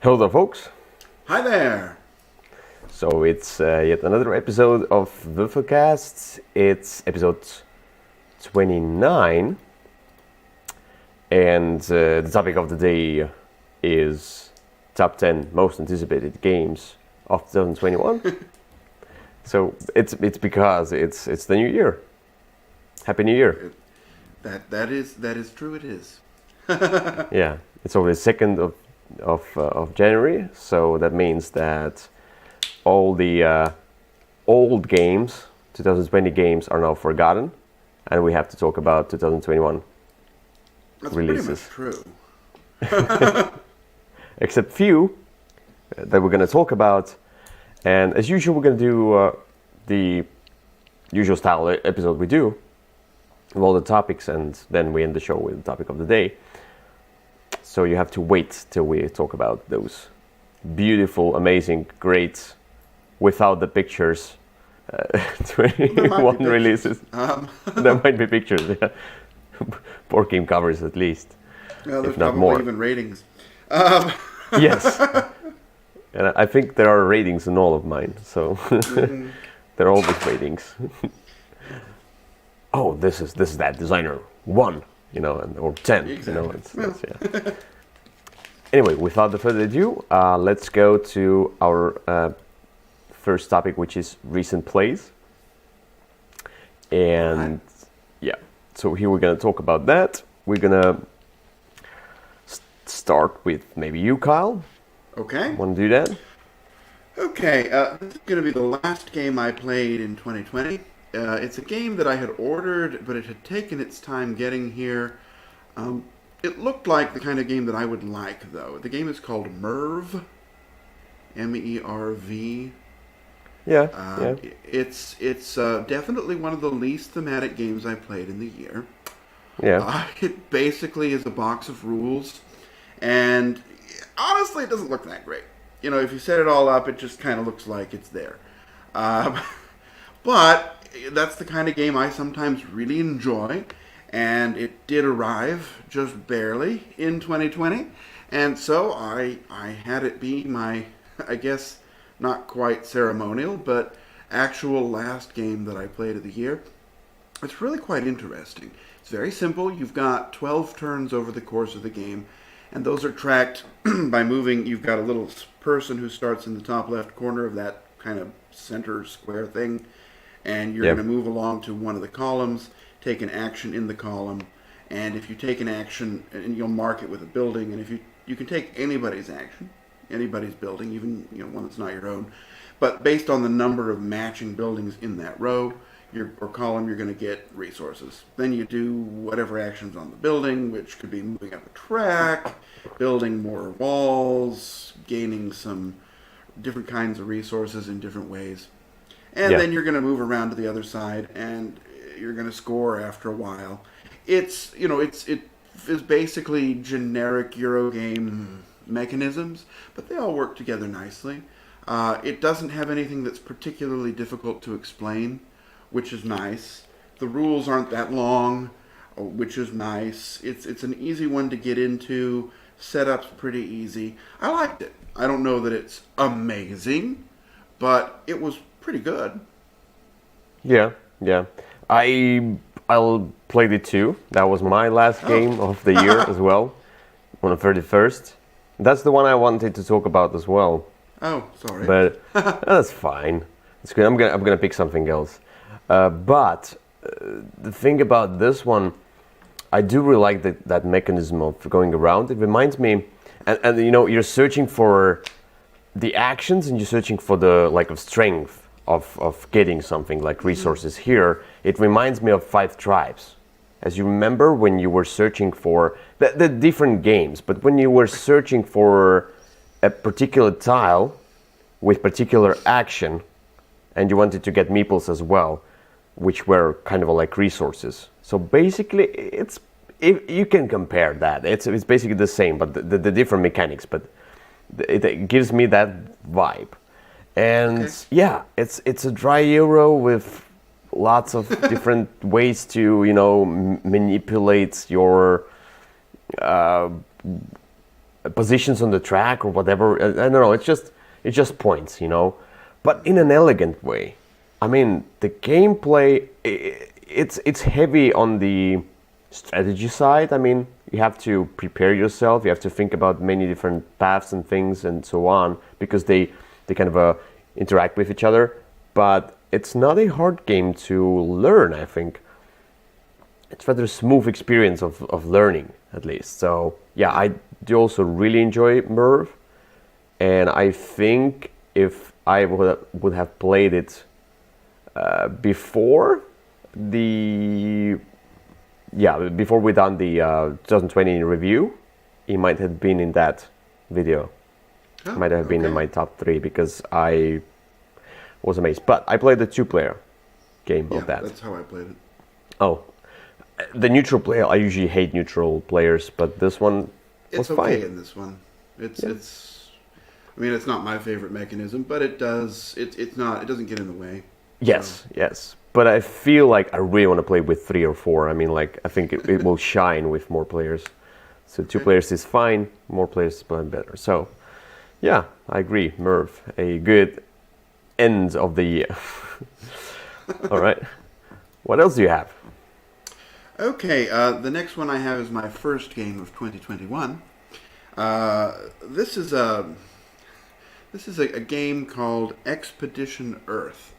Hello there, folks. Hi there. So it's yet another episode of Würfelcast. It's episode 29, and the topic of the day is top 10 most anticipated games of 2021. So it's because it's the new year. Happy New Year. That is true. It is. Yeah, it's already 2nd of January, so that means that all the old games, 2020 games, are now forgotten, and we have to talk about 2021 That's releases. pretty much true. Except few that we're going to talk about, and as usual, we're going to do the usual style episode we do with all the topics, and then we end the show with the topic of the day. So you have to wait till we talk about those beautiful, amazing, great, without the pictures, 21 releases. There might be pictures, yeah. Board game covers at least, Well, there's if not probably more. even ratings. Yes. And I think there are ratings in all of mine, so there are always ratings. Oh, this is that designer 1, or 10, Exactly. it's yeah. Anyway, without further ado, let's go to our first topic, which is recent plays. And yeah, so here we're gonna talk about that. We're gonna start with maybe you, Kyle. Okay. Want to do that? Okay. This is going to be the last game I played in 2020. It's a game that I had ordered, but it had taken its time getting here. It looked like the kind of game that I would like, though. The game is called MERV. MERV. Yeah. It's definitely one of the least thematic games I played in the year. Yeah. It basically is a box of rules, and honestly, it doesn't look that great. If you set it all up, it just kind of looks like it's there. But that's the kind of game I sometimes really enjoy, and it did arrive just barely in 2020, and so I had it be my, I guess, not quite ceremonial, but actual last game that I played of the year. It's really quite interesting. It's very simple. You've got 12 turns over the course of the game, and those are tracked by moving. You've got a little person who starts in the top left corner of that kind of center square thing, and you're going to move along to one of the columns, take an action in the column, and if you take an action, and you'll mark it with a building, and if you can take anybody's action, anybody's building, even one that's not your own, but based on the number of matching buildings in that row or column, you're going to get resources. Then you do whatever actions on the building, which could be moving up a track, building more walls, gaining some different kinds of resources in different ways. And then you're going to move around to the other side, and you're going to score after a while. It is basically generic Eurogame mechanisms, but they all work together nicely. It doesn't have anything that's particularly difficult to explain, which is nice. The rules aren't that long, which is nice. It's an easy one to get into. Setup's pretty easy. I liked it. I don't know that it's amazing, but it was pretty good. Yeah. I played it too. That was my last game of the year as well, on the 31st. That's the one I wanted to talk about as well. Oh, sorry. But that's fine. It's good. I'm gonna pick something else. But the thing about this one, I do really like that mechanism of going around. It reminds me, and you're searching for the actions, and you're searching for the of strength of getting something like resources. Here, it reminds me of 5 Tribes. As you remember, when you were searching for the different games, but when you were searching for a particular tile with particular action, and you wanted to get meeples as well, which were kind of like resources. So basically, you can compare that. It's basically the same, but the different mechanics. But it gives me that vibe. And yeah, it's a dry Euro with lots of different ways to manipulate your positions on the track or whatever. I don't know. It's just points, you know, but in an elegant way. I mean, the gameplay, it's heavy on the strategy side. I mean, you have to prepare yourself. You have to think about many different paths and things and so on, because they kind of interact with each other. But it's not a hard game to learn, I think. It's rather a smooth experience of learning, at least. So yeah, I do also really enjoy Merv, and I think if I would have played it before before we done the 2020 review, it might have been in that video. Oh, Might have been in my top 3, because I was amazed. But I played the 2-player game of that. That's how I played it. Oh, the neutral player. I usually hate neutral players, but this one was It's okay fine. in this one. It's. I mean, it's not my favorite mechanism, but it does. It's not. It doesn't get in the way. Yes, yes. But I feel like I really want to play with 3 or 4. I mean, like, I think it will shine with more players. So 2 players is fine. More players is better. So, yeah, I agree. Merv, a good end of the year. All right. What else do you have? Okay, the next one I have is my first game of 2021. This is a game called Expedition Earth.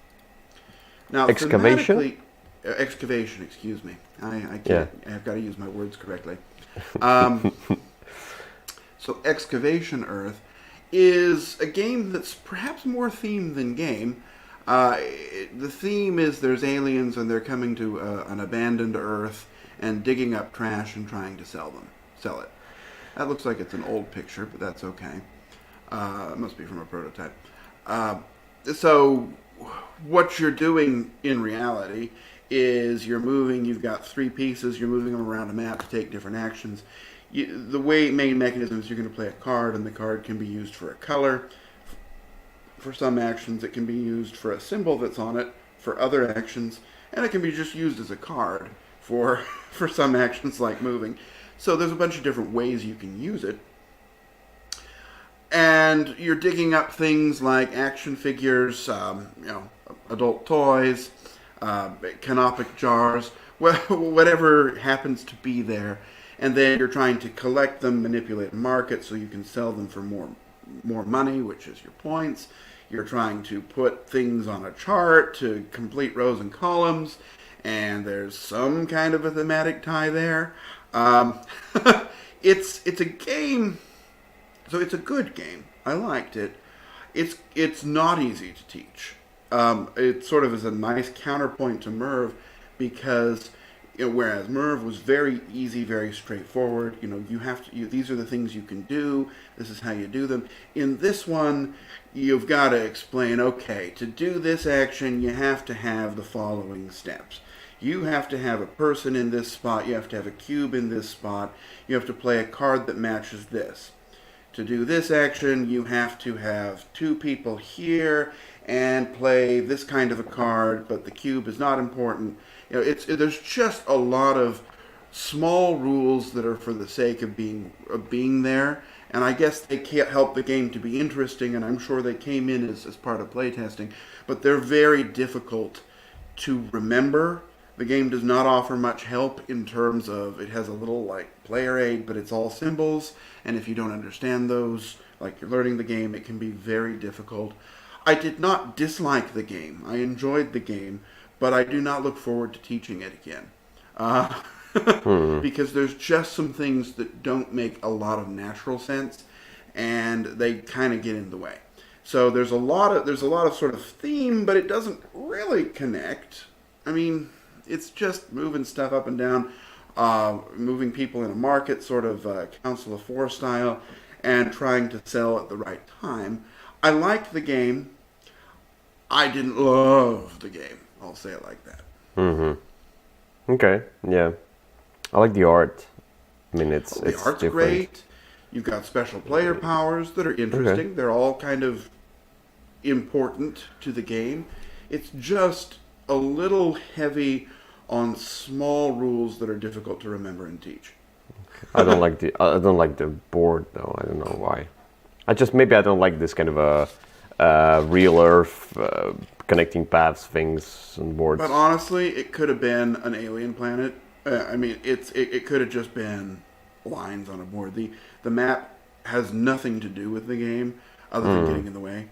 Now, Excavation? Excavation, excuse me. I can't. Yeah. I've got to use my words correctly. So, Excavation Earth is a game that's perhaps more theme than game. The theme is there's aliens and they're coming to an abandoned Earth and digging up trash and trying to sell it. That looks like it's an old picture, but that's okay. It must be from a prototype. So what you're doing in reality is you're moving. You've got 3 pieces. You're moving them around a map to take different actions. The main mechanism is you're going to play a card, and the card can be used for a color. For some actions, it can be used for a symbol that's on it. For other actions, and it can be just used as a card for some actions like moving. So there's a bunch of different ways you can use it. And you're digging up things like action figures, adult toys, canopic jars, whatever happens to be there. And then you're trying to collect them, manipulate the market so you can sell them for more money, which is your points. You're trying to put things on a chart to complete rows and columns, and there's some kind of a thematic tie there. It's a game. So it's a good game. I liked it. It's not easy to teach. It sort of is a nice counterpoint to Merv, because whereas Merv was very easy, very straightforward. You have to. These are the things you can do. This is how you do them. In this one, you've got to explain. Okay, to do this action, you have to have the following steps. You have to have a person in this spot. You have to have a cube in this spot. You have to play a card that matches this. To do this action, you have to have 2 people here and play this kind of a card, but the cube is not important. There's just a lot of small rules that are for the sake of being there, and I guess they can't help the game to be interesting, and I'm sure they came in as part of playtesting, but they're very difficult to remember. The game does not offer much help in terms of, it has a little player aid, but it's all symbols, and if you don't understand those, like you're learning the game, it can be very difficult. I did not dislike the game. I enjoyed the game, but I do not look forward to teaching it again. Because there's just some things that don't make a lot of natural sense, and they kind of get in the way. So there's a lot of sort of theme, but it doesn't really connect. I mean, it's just moving stuff up and down, moving people in a market, sort of Council of Four style, and trying to sell at the right time. I liked the game. I didn't love the game. I'll say it like that. Mm-hmm. Okay, yeah. I like the art. I mean, it's the art's different. great. You've got special player powers that are interesting. Okay. They're all kind of important to the game. It's just a little heavy on small rules that are difficult to remember and teach. I don't like the board though. I don't know why. Maybe I don't like this kind of a real Earth connecting paths things and boards. But honestly, it could have been an alien planet. I mean, it could have just been lines on a board. The map has nothing to do with the game other than getting in the way.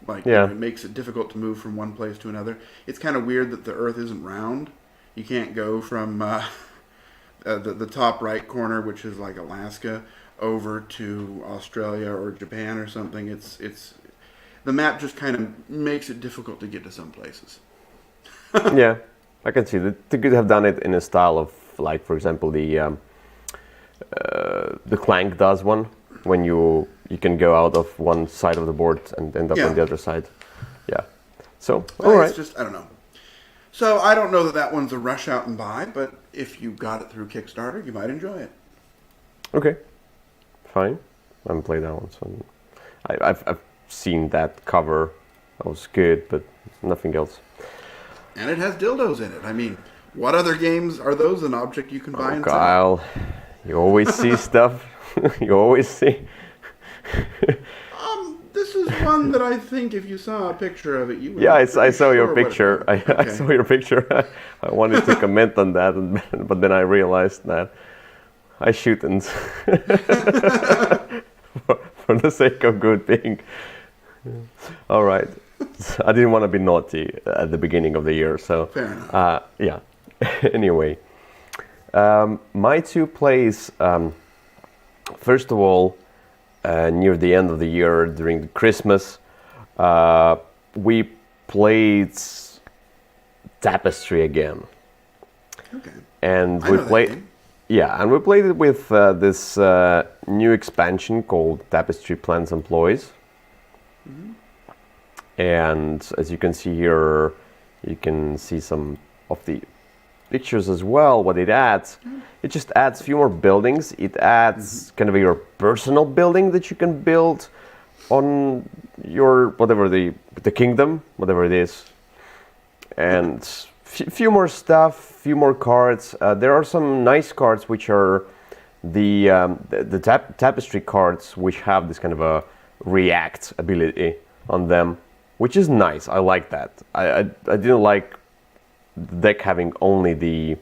Like, it makes it difficult to move from one place to another. It's kind of weird that the Earth isn't round. You can't go from the top right corner, which is like Alaska, over to Australia or Japan or something. It's the map just kind of makes it difficult to get to some places. Yeah, I can see that they could have done it in a style of, like, for example, the Clank does one, when you can go out of one side of the board and end up on the other side. Yeah. So, all right. It's just, I don't know. So I don't know that one's a rush out and buy, but if you got it through Kickstarter, you might enjoy it. Okay. Fine. I haven't played that one, so I've seen that cover. That was good, but nothing else. And it has dildos in it. I mean, what other games are those an object you can buy and sell? Kyle, you always see stuff. You always see. This is one that I think if you saw a picture of it, you would. Yeah, I saw your picture. I saw your picture. I wanted to comment on that, but then I realized that I shouldn't. For the sake of good being. All right. I didn't want to be naughty at the beginning of the year, so. Fair enough. Yeah. Anyway, my two plays. First of all, near the end of the year, during Christmas, we played Tapestry again. Okay. And we played, and we played it with this new expansion called Tapestry Plans and Ploys. Mm-hmm. And as you can see here, you can see some of the pictures as well. What it adds, it just adds a few more buildings. It adds kind of your personal building that you can build on your whatever the kingdom, whatever it is, and few more stuff, few more cards. There are some nice cards which are the tapestry cards, which have this kind of a react ability on them, which is nice. I like that. I didn't like the deck having only the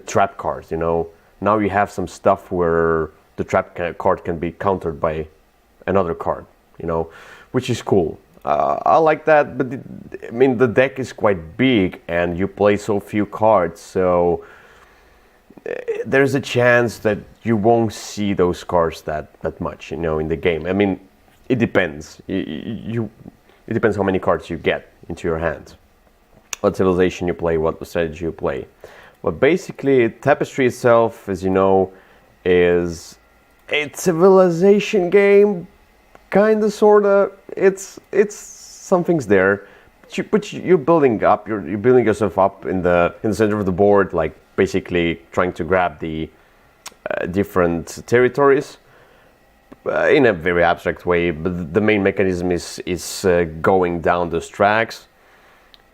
trap cards, you know. Now you have some stuff where the trap card can be countered by another card, you know, which is cool. I like that, but I mean, the deck is quite big and you play so few cards, so there's a chance that you won't see those cards that much, you know, in the game. I mean, it depends. It depends how many cards you get into your hand, what civilization you play, what strategy you play. But basically, Tapestry itself, as you know, is a civilization game, kinda, sorta. It's something's there, but you're building up. You're building yourself up in the center of the board, like basically trying to grab the different territories in a very abstract way. But the main mechanism is going down those tracks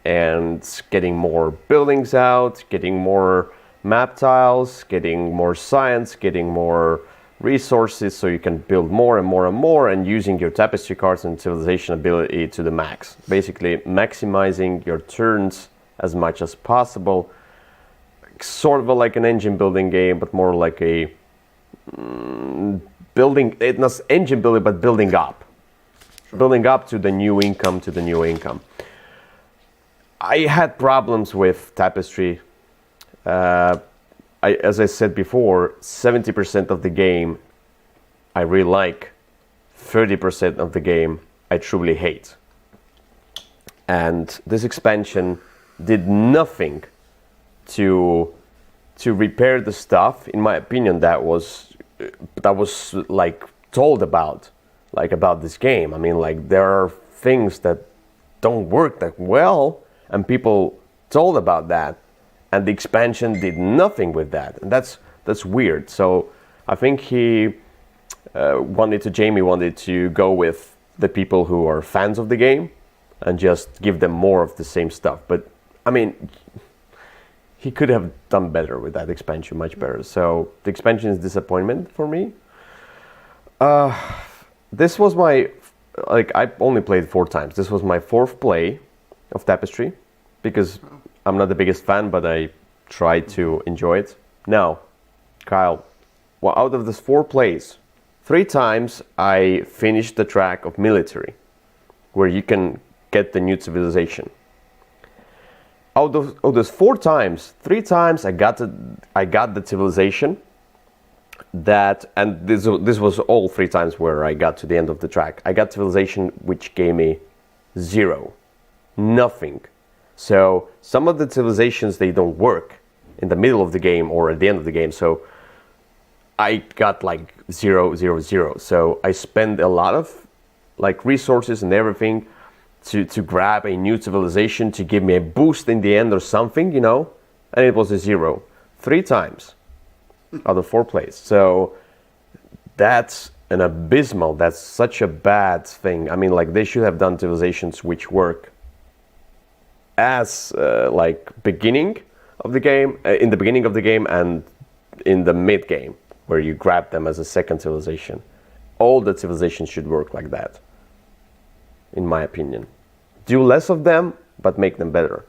and getting more buildings out, getting more map tiles, getting more science, getting more resources, so you can build more and more and more, and using your tapestry cards and civilization ability to the max. Basically maximizing your turns as much as possible. Sort of like an engine building game, but more like a building, it's not engine building, but building up. Sure. Building up to the new income. I had problems with Tapestry. As I said before, 70% of the game I really like, 30% of the game I truly hate. And this expansion did nothing to repair the stuff, in my opinion, that was like told about this game. I mean, like, there are things that don't work that well, and people told about that, and the expansion did nothing with that, and that's weird. So I think Jamie wanted to go with the people who are fans of the game and just give them more of the same stuff. But I mean, he could have done better with that expansion, much better. So the expansion is disappointment for me. This was my, like, I only played 4 times. This was my 4th play of Tapestry, because I'm not the biggest fan, but I tried to enjoy it. Now, Kyle, well, out of these 4 plays, 3 times I finished the track of military, where you can get the new civilization. Out of those 4 times, 3 times I got the civilization that, and this was all 3 times where I got to the end of the track. I got civilization which gave me 0, nothing. So some of the civilizations, they don't work in the middle of the game or at the end of the game. So I got like 0, 0, 0. So I spent a lot of like resources and everything to grab a new civilization to give me a boost in the end or something, you know, and it was a 0 3 times out of 4 plays. So that's an abysmal, that's such a bad thing. I mean, like, they should have done civilizations which work as like beginning of the game, in the beginning of the game and in the mid game, where you grab them as a second civilization. All the civilizations should work like that, in my opinion. Do less of them, but make them better.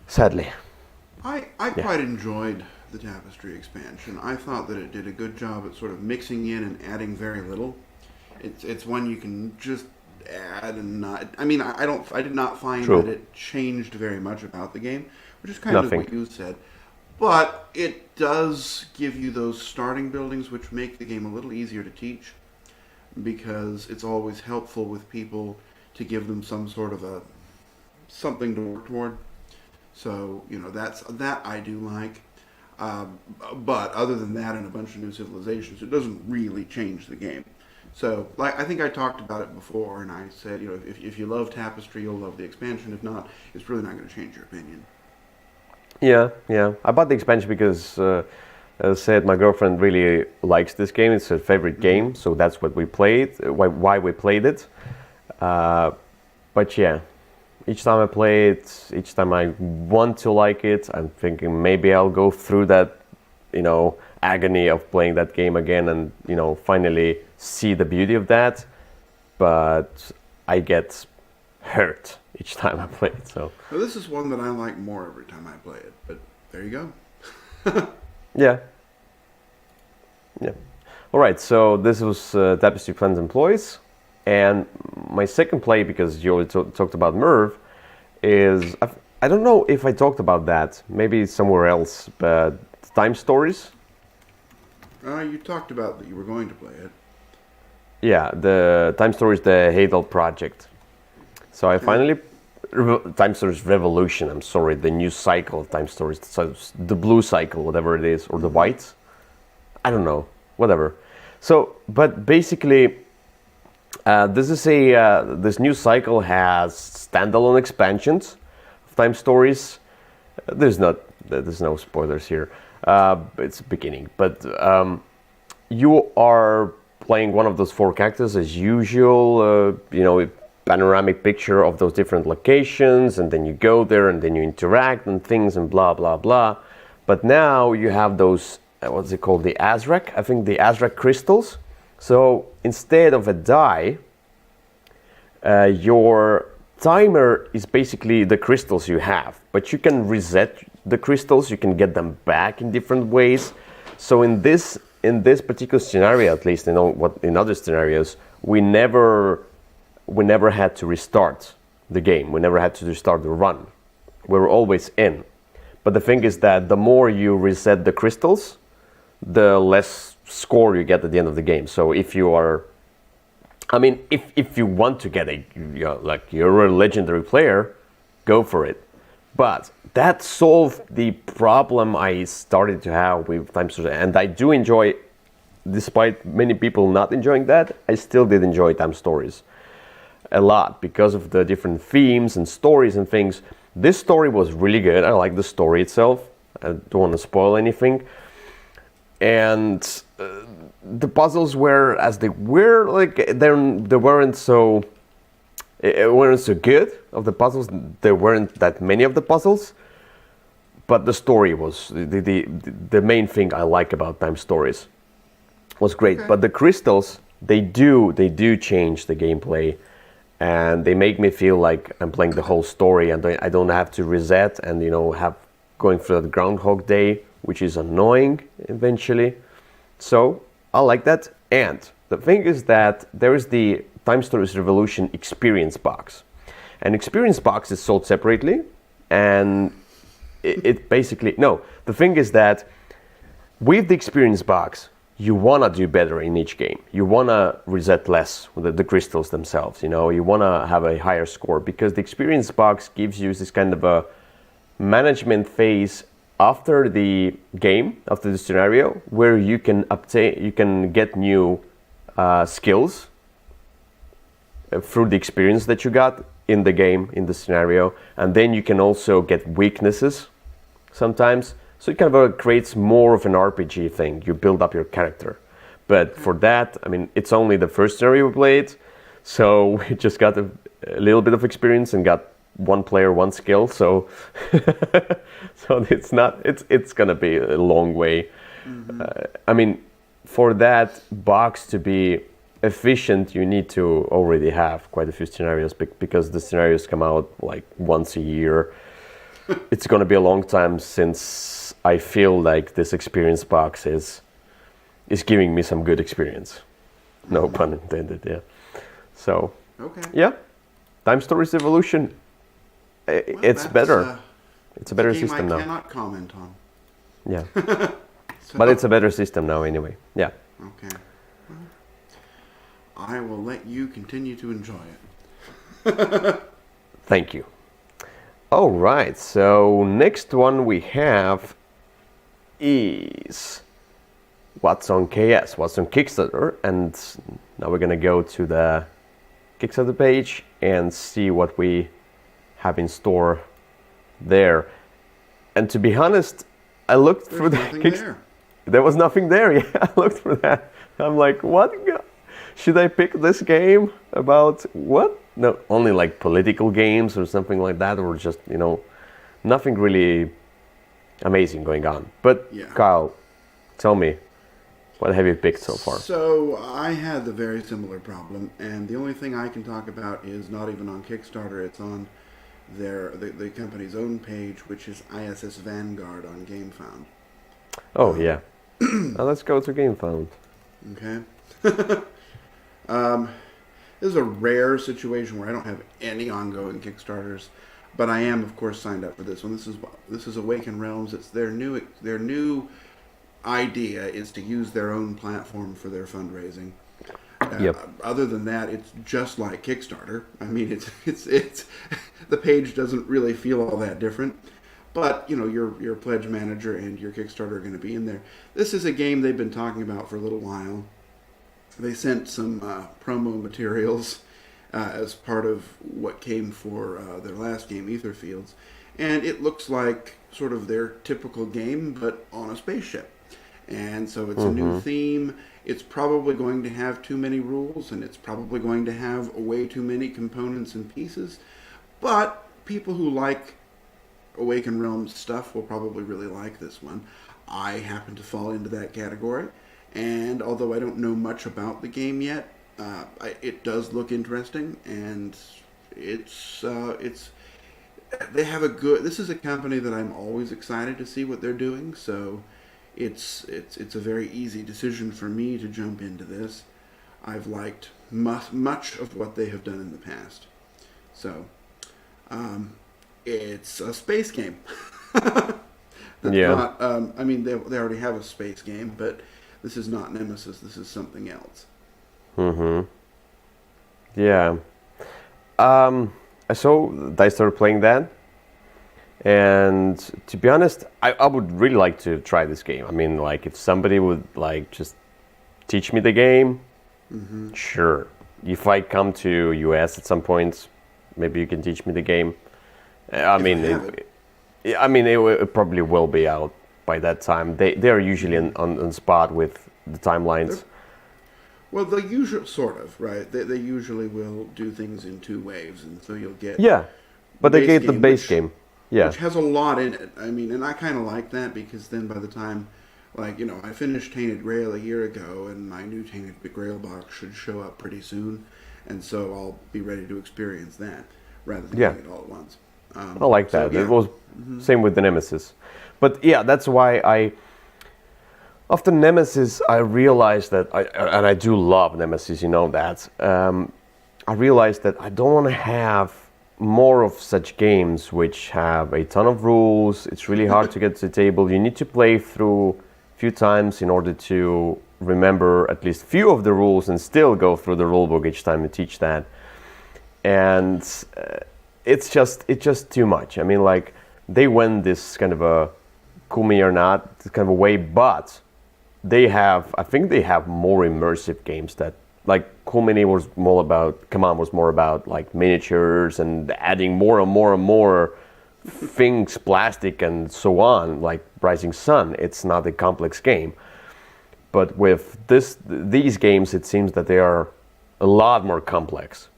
Sadly. I quite enjoyed the Tapestry expansion. I thought that it did a good job at sort of mixing in and adding very little. It's one you can just add and not. I mean, I did not find True. that it changed very much about the game, which is kind Nothing. of what you said. But it does give you those starting buildings, which make the game a little easier to teach, because it's always helpful with people to give them some sort of something to work toward. So, you know, that I do like. But other than that and a bunch of new civilizations, it doesn't really change the game. So, like, I think I talked about it before, and I said, you know, if you love Tapestry, you'll love the expansion. If not, it's really not going to change your opinion. Yeah. I bought the expansion because, as I said, my girlfriend really likes this game. It's her favorite game, so that's what we played, why we played it. But yeah, each time I play it, each time I want to like it, I'm thinking maybe I'll go through that, you know, agony of playing that game again and, you know, finally see the beauty of that. But I get hurt each time I play it. So Well, this is one that I like more every time I play it, but there you go. yeah. All right, so this was Tapestry Plans Employees. And my second play, because you already talked about Merv, is, I don't know if I talked about that, maybe somewhere else, but Time Stories. You talked about that you were going to play it. Yeah, the Time Stories, the Hadal project. So I finally, Time Stories Revolution, I'm sorry, the new cycle of Time Stories, so it's the blue cycle, whatever it is, or the white, I don't know, whatever. So, but basically, this new cycle has standalone expansions of Time Stories. There's no spoilers here. It's beginning, but you are playing one of those 4 characters as usual. You know, a panoramic picture of those different locations, and then you go there, and then you interact and things and blah blah blah. But now you have those what's it called? The Azrak. I think the Azrak crystals. So instead of a die, your timer is basically the crystals you have, but you can reset the crystals, you can get them back in different ways. So in this particular scenario, at least, in other scenarios, we never had to restart the game. We never had to restart the run. We were always in. But the thing is that the more you reset the crystals, the less score you get at the end of the game. So if you are, I mean, if you want to get you're a legendary player, go for it. But that solved the problem I started to have with Time Stories, and I do enjoy, despite many people not enjoying that, I still did enjoy Time Stories a lot because of the different themes and stories and things. This story was really good. I like the story itself. I don't want to spoil anything. And the puzzles were as they were, like they weren't so good of the puzzles. There weren't that many of the puzzles, but the story was the main thing I like about Time Stories. Was great, Okay. but the crystals they do change the gameplay, and they make me feel like I'm playing the whole story, and I don't have to reset and have going through the Groundhog Day, which is annoying eventually. So I like that. And the thing is that there is the Time Stories Revolution experience box, and experience box is sold separately, and it basically no. The thing is that with the experience box, you want to do better in each game. You want to reset less with the crystals themselves. You want to have a higher score, because the experience box gives you this kind of a management phase after the game, after the scenario, where you can get new skills through the experience that you got in the game, in the scenario, and then you can also get weaknesses sometimes. So it kind of creates more of an RPG thing. You build up your character. But for that, I mean, it's only the first scenario we played, so we just got a little bit of experience and got one player, one skill. So so it's gonna be a long way. I mean, for that box to be efficient, you need to already have quite a few scenarios, because the scenarios come out like once a year. It's going to be a long time since I feel like this experience box is giving me some good experience. No pun intended, yeah. So, Okay. yeah, Time Stories Evolution, it's better. It's a better game system I now. cannot comment on. Yeah, So, but it's a better system now anyway. Yeah. okay. Well, I will let you continue to enjoy it. Thank you. All right, so next one we have is what's on KS, what's on Kickstarter, and now we're gonna go to the Kickstarter page and see what we have in store there. And to be honest, I looked through the There's nothing there. There was nothing there. Yeah, I looked for that. I'm like, what? Should I pick this game about what? No, only like political games or something like that, or just nothing really amazing going on. But Yeah. Kyle, tell me, what have you picked so far? So I had the very similar problem, and the only thing I can talk about is not even on Kickstarter. It's on the company's own page, which is ISS Vanguard on GameFound. Oh yeah, now let's go to GameFound. Okay. This is a rare situation where I don't have any ongoing Kickstarters, but I am, of course, signed up for this one. This is Awaken Realms. It's their new idea is to use their own platform for their fundraising. Yep. Other than that, it's just like Kickstarter. I mean, it's the page doesn't really feel all that different. But your pledge manager and your Kickstarter are going to be in there. This is a game they've been talking about for a little while. They sent some promo materials as part of what came for their last game, Etherfields, and it looks like sort of their typical game, but on a spaceship. And so it's a new theme. It's probably going to have too many rules, and it's probably going to have way too many components and pieces. But people who like Awaken Realms stuff will probably really like this one. I happen to fall into that category. And although I don't know much about the game yet, it does look interesting, and they have a good. This is a company that I'm always excited to see what they're doing. So, it's a very easy decision for me to jump into this. I've liked much of what they have done in the past. So, it's a space game. That's Yeah. not, I mean, they already have a space game, but this is not Nemesis. This is something else. Yeah. So I started playing that, and to be honest, I would really like to try this game. I mean, like, if somebody would like just teach me the game, sure. If I come to US at some point, maybe you can teach me the game. I mean, it probably will be out by that time. They are usually on spot with the timelines. Well, the usual sort of, right? They usually will do things in two waves, and so you'll get Yeah, but they base get the game, base which- game. Yeah. which has a lot in it. I mean, and I kind of like that because then by the time, like, I finished Tainted Grail a year ago, and my new Tainted Grail box should show up pretty soon, and so I'll be ready to experience that rather than Yeah. getting it all at once. I like So that. It yeah, was same with the Nemesis. But yeah, that's why after Nemesis, I realized that and I do love Nemesis, you know that. I realized that I don't want to have more of such games which have a ton of rules. It's really hard to get to the table. You need to play through a few times in order to remember at least few of the rules and still go through the rule book each time you teach that. And it's just too much. I mean, like they went this kind of a cool me or not kind of a way, but I think they have more immersive games that like Cool Mini was more about, Command was more about like miniatures and adding more and more and more things, plastic and so on, like Rising Sun. It's not a complex game. But with these games, it seems that they are a lot more complex,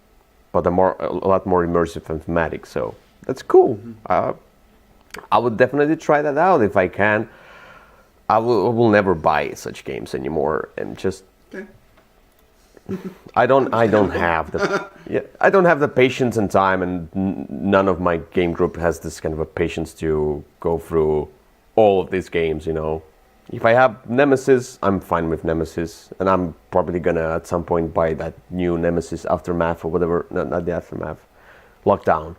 but a lot more immersive and thematic. So that's cool. I would definitely try that out if I can. I will never buy such games anymore, and just okay. I don't have the I don't have the patience and time, and none of my game group has this kind of a patience to go through all of these games. If I have Nemesis, I'm fine with Nemesis, and I'm probably gonna at some point buy that new Nemesis Aftermath or whatever. No, not the Aftermath, Lockdown.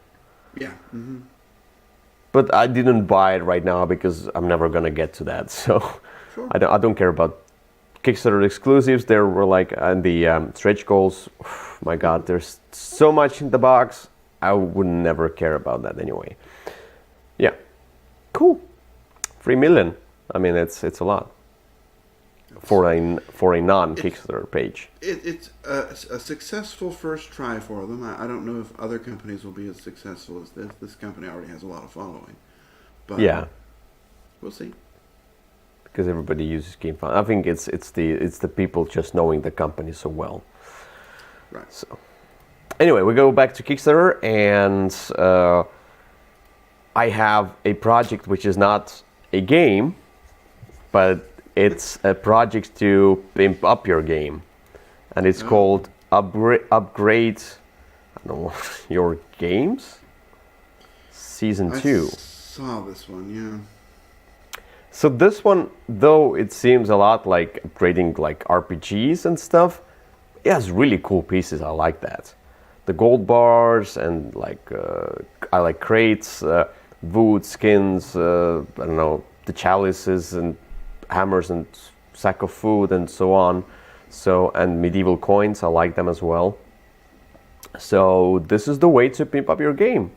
Yeah. But I didn't buy it right now because I'm never gonna get to that. So Sure. I don't care about Kickstarter exclusives. There were like and the stretch goals. My God, there's so much in the box. I would never care about that anyway. Yeah, cool. 3 million. I mean, it's a lot for a non-Kickstarter page. It's a successful first try for them. I don't know if other companies will be as successful as this. This company already has a lot of following. But Yeah, we'll see. because everybody uses GameFound. I think it's the people just knowing the company so well. Right. So anyway, we go back to Kickstarter, and I have a project which is not a game, but it's a project to pimp up your game, and it's called Upgrade. I don't know, your games. Season 2. I saw this one. Yeah. So this one, though it seems a lot like upgrading like RPGs and stuff, it has really cool pieces. I like that. The gold bars and like I like crates, wood skins. I don't know, the chalices and hammers and sack of food and so on. So and medieval coins. I like them as well. So this is the way to pimp up your game.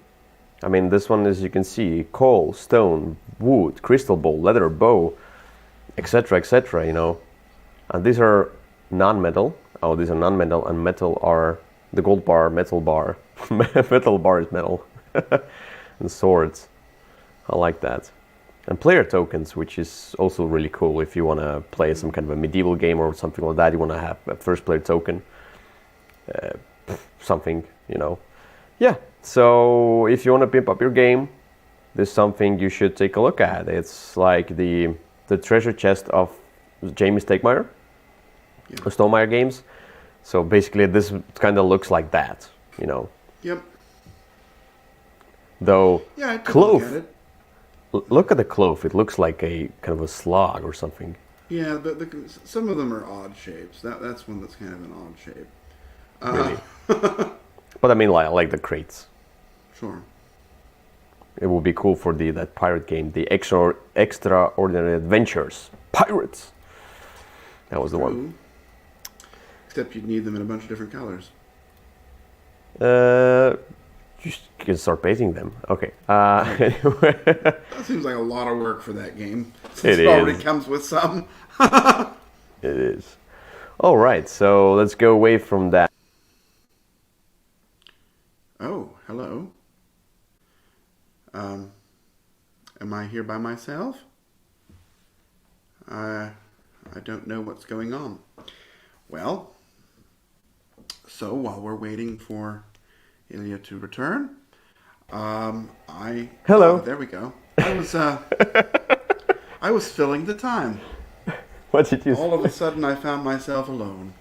I mean, this one, as you can see, coal, stone, wood, crystal ball, leather, bow, etc., etc., And these are non-metal. Oh, these are non-metal, and metal are the gold bar, metal bar. Metal bar is metal. And swords. I like that. And player tokens, which is also really cool if you want to play some kind of a medieval game or something like that. You want to have a first player token. Something, Yeah, so if you want to pimp up your game, this is something you should take a look at. It's like the treasure chest of Jamie Stegmaier, Stonemaier games. So basically this kind of looks like that, Yep. Though Yeah. I took a clove, look at it. look at the clove. It looks like a kind of a slug or something. Yeah, but some of them are odd shapes. That's one that's kind of an odd shape. Really. But I mean, like the crates. Sure. It would be cool for that pirate game, the Extraordinary Adventures. Pirates! That was the one. True. Except you'd need them in a bunch of different colors. You can start painting them. Okay. Anyway. That seems like a lot of work for that game. Since It it already is. comes with some. It is. All right, so let's go away from that. Oh, hello. Am I here by myself? I don't know what's going on. Well, so while we're waiting for Ilya to return, Hello. There we go. I was filling the time. What did you All of a say? sudden, I found myself alone.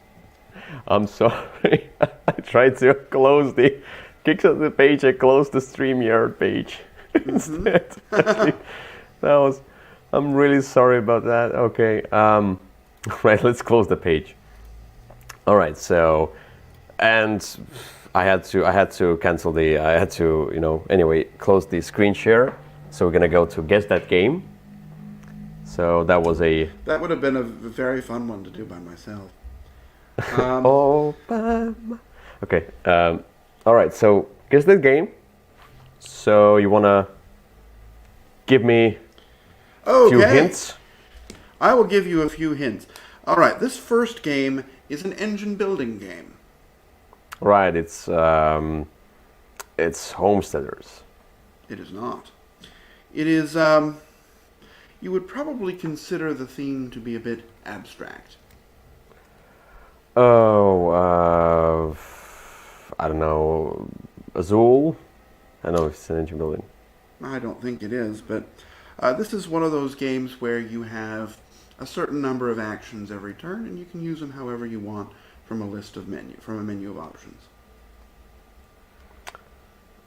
I'm sorry. I tried to close the Kickstarter page. I closed the StreamYard page instead. Actually, that was. I'm really sorry about that. Okay. Right. Let's close the page. All right. So, and I had to cancel the. I had to, anyway, close the screen share. So we're gonna go to guess that game. So that was a. That would have been a very fun one to do by myself. Okay. All right. So guess that game. So you wanna give me a few Okay. hints? I will give you a few hints. All right. This first game is an engine building game. Right. It's Homesteaders. It is not. It is. You would probably consider the theme to be a bit abstract. Oh, I don't know. Azul. I know it's an engine building. I don't think it is, but this is one of those games where you have a certain number of actions every turn, and you can use them however you want from a menu of options.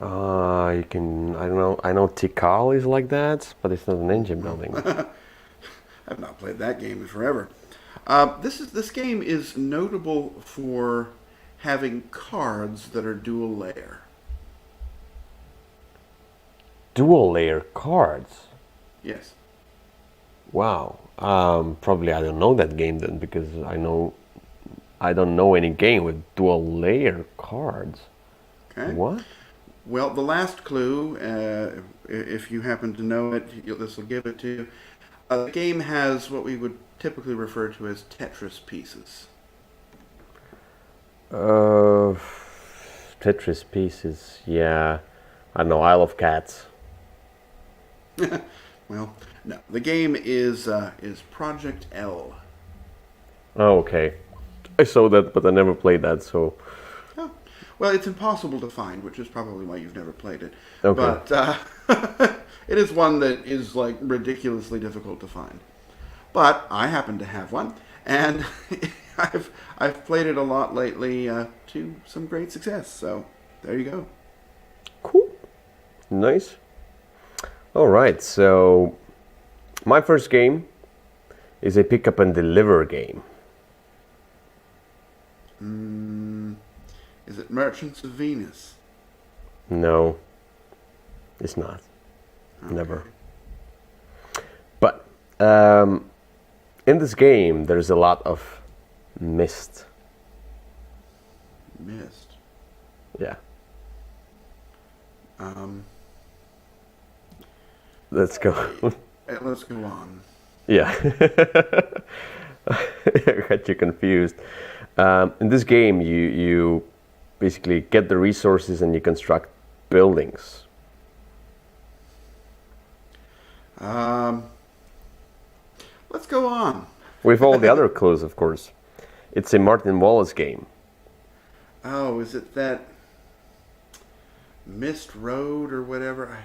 You can. I don't know. I know Tikal is like that, but it's not an engine building. I've not played that game in forever. This game is notable for having cards that are dual layer. Dual layer cards. Yes. Wow. Probably I don't know that game then because I don't know any game with dual layer cards. Okay. What? Well, the last clue, if you happen to know it, this will give it to you. The game has what we would typically refer to as Tetris pieces. Tetris pieces. Yeah. I don't know. Isle of Cats. Well, no. The game is Project L. Oh, okay. I saw that, but I never played that. So. Oh, well, it's impossible to find, which is probably why you've never played it. Okay. But it is one that is like ridiculously difficult to find. But I happen to have one, and I've played it a lot lately to some great success. So there you go. Cool. Nice. All right. So my first game is a pick up and deliver game. Is it Merchants of Venus? No, it's not. Okay. Never. But in this game, there's a lot of mist. Missed. Yeah. Let's Let's go. go on. Yeah. I got you confused. In this game, you basically get the resources and you construct buildings. Let's go on. With all the other clues, of course. It's a Martin Wallace game. Oh, is it that Mist Road or whatever?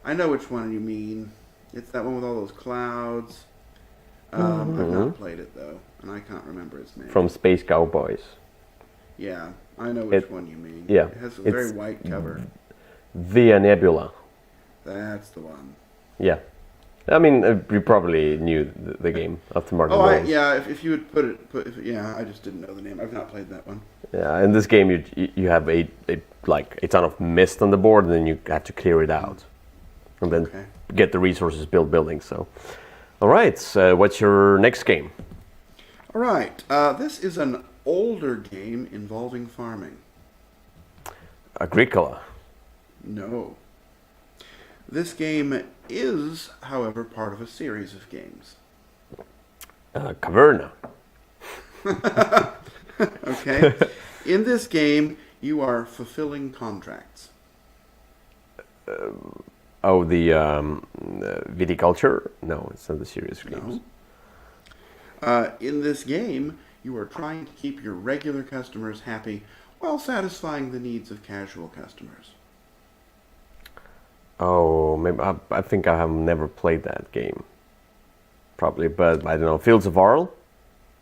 I know which one you mean. It's that one with all those clouds. I've not played it though, and I can't remember its name. From Space Cowboys. Yeah, I know which one you mean. Yeah, It has a very it's white cover. Via Nebula. That's the one. Yeah. I mean, you probably knew the game after Martin Oh, Wallace. yeah. If you would yeah, I just didn't know the name. I've not played that one. Yeah, in this game you have a ton of mist on the board, and then you have to clear it out, and then get the resources, build buildings. So, all right. What's your next game? All right. This is an older game involving farming. Agricola. No. This game is, however, part of a series of games. Caverna. Okay. In this game, you are fulfilling contracts. Oh, the viticulture? No, it's not the series of games. No. In this game, you are trying to keep your regular customers happy while satisfying the needs of casual customers. Oh, maybe I think I have never played that game. Probably, but I don't know. Fields of Arle?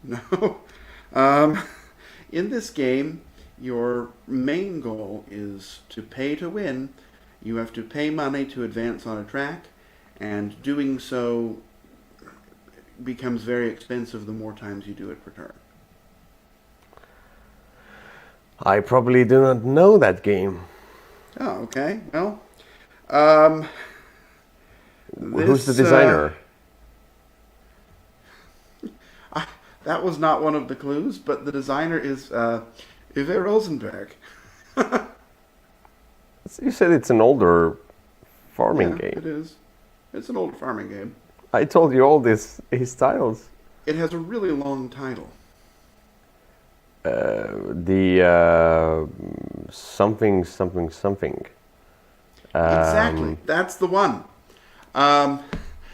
No. Um, in this game, your main goal is to pay to win. You have to pay money to advance on a track, and doing so becomes very expensive the more times you do it per turn. I probably do not know that game. Oh, okay. Well, um, Who's the this, designer? that was not one of the clues, but the designer is Uwe Rosenberg. You said it's an older farming Yeah, game. it is. It's an old farming game. I told you all his titles. It has a really long title. The something something something. Exactly. That's the one. The